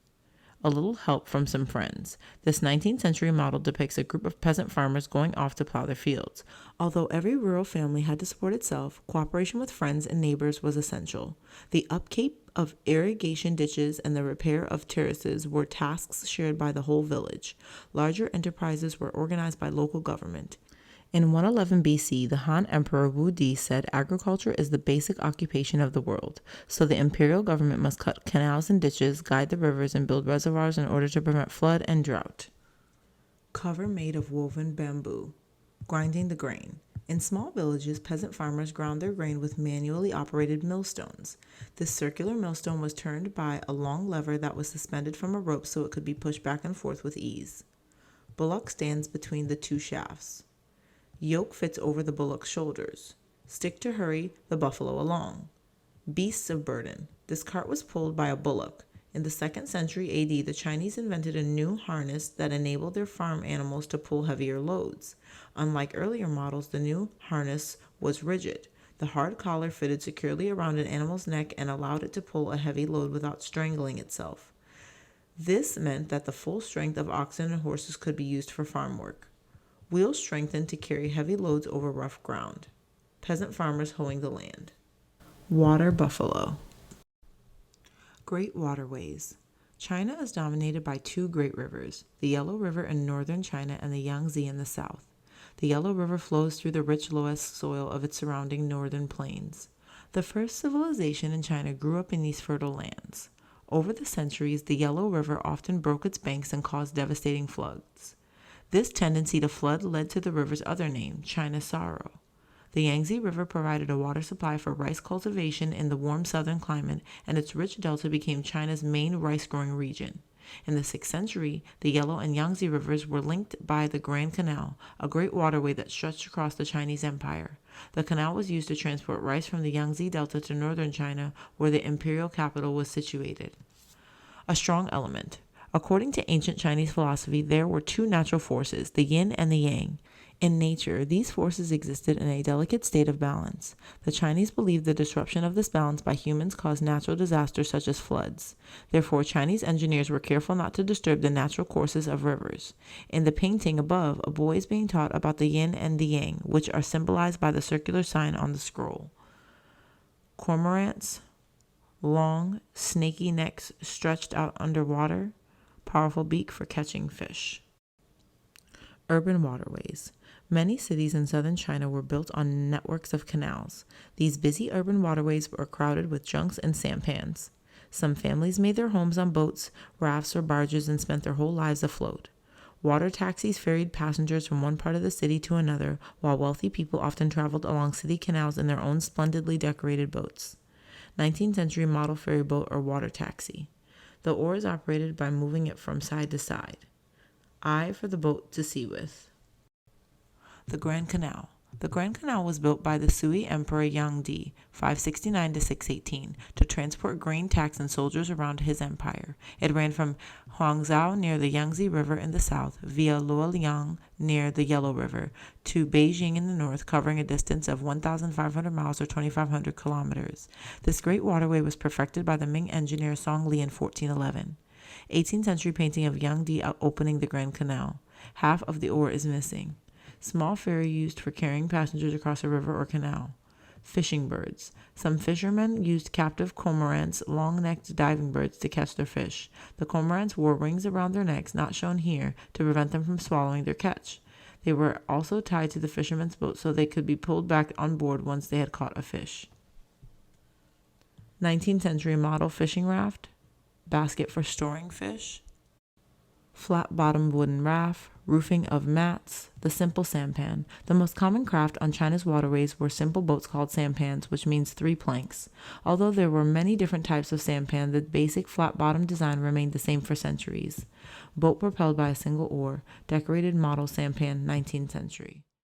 A little help from some friends. This 19th century model depicts a group of peasant farmers going off to plow their fields. Although every rural family had to support itself, cooperation with friends and neighbors was essential. The upkeep of irrigation ditches and the repair of terraces were tasks shared by the whole village. Larger enterprises were organized by local government. In 111 BC, the Han Emperor Wu Di said agriculture is the basic occupation of the world, so the imperial government must cut canals and ditches, guide the rivers, and build reservoirs in order to prevent flood and drought. Cover made of woven bamboo. Grinding the grain. In small villages, peasant farmers ground their grain with manually operated millstones. This circular millstone was turned by a long lever that was suspended from a rope so it could be pushed back and forth with ease. Bullock stands between the two shafts. Yoke fits over the bullock's shoulders. Stick to hurry the buffalo along. Beasts of burden. This cart was pulled by a bullock. In the 2nd century AD, the Chinese invented a new harness that enabled their farm animals to pull heavier loads. Unlike earlier models, the new harness was rigid. The hard collar fitted securely around an animal's neck and allowed it to pull a heavy load without strangling itself. This meant that the full strength of oxen and horses could be used for farm work. Wheels strengthened to carry heavy loads over rough ground. Peasant farmers hoeing the land. Water buffalo. Great waterways. China is dominated by two great rivers, the Yellow River in northern China and the Yangtze in the south. The Yellow River flows through the rich loess soil of its surrounding northern plains. The first civilization in China grew up in these fertile lands. Over the centuries, the Yellow River often broke its banks and caused devastating floods. This tendency to flood led to the river's other name, China's Sorrow. The Yangtze River provided a water supply for rice cultivation in the warm southern climate, and its rich delta became China's main rice-growing region. In the 6th century, the Yellow and Yangtze rivers were linked by the Grand Canal, a great waterway that stretched across the Chinese Empire. The canal was used to transport rice from the Yangtze Delta to northern China, where the imperial capital was situated. A strong element. According to ancient Chinese philosophy, there were two natural forces, the yin and the yang. In nature, these forces existed in a delicate state of balance. The Chinese believed the disruption of this balance by humans caused natural disasters such as floods. Therefore, Chinese engineers were careful not to disturb the natural courses of rivers. In the painting above, a boy is being taught about the yin and the yang, which are symbolized by the circular sign on the scroll. Cormorants, long, snaky necks stretched out underwater, powerful beak for catching fish. Urban waterways. Many cities in southern China were built on networks of canals. These busy urban waterways were crowded with junks and sampans. Some families made their homes on boats, rafts, or barges and spent their whole lives afloat. Water taxis ferried passengers from one part of the city to another, while wealthy people often traveled along city canals in their own splendidly decorated boats. 19th century model ferry boat or water taxi. The oar is operated by moving it from side to side. I for the boat to sea with. The Grand Canal. The Grand Canal was built by the Sui Emperor Yang Di, 569 to 618, to transport grain, tax, and soldiers around his empire. It ran from Huangzhou near the Yangtze River in the south, via Luoyang near the Yellow River, to Beijing in the north, covering a distance of 1,500 miles or 2,500 kilometers. This great waterway was perfected by the Ming engineer Song Li in 1411. 18th century painting of Yang Di opening the Grand Canal. Half of the oar is missing. Small ferry used for carrying passengers across a river or canal. Fishing birds. Some fishermen used captive cormorants, long-necked diving birds, to catch their fish. The cormorants wore rings around their necks, not shown here, to prevent them from swallowing their catch. They were also tied to the fishermen's boat so they could be pulled back on board once they had caught a fish. 19th century model fishing raft. Basket for storing fish. Flat-bottomed wooden raft, Roofing of mats. The simple sampan. The most common craft on China's waterways were simple boats called sampans, which means 3 planks. Although there were many different types of sampan, the basic flat-bottom design remained the same for centuries. Boat propelled by a single oar. Decorated model sampan, 19th century.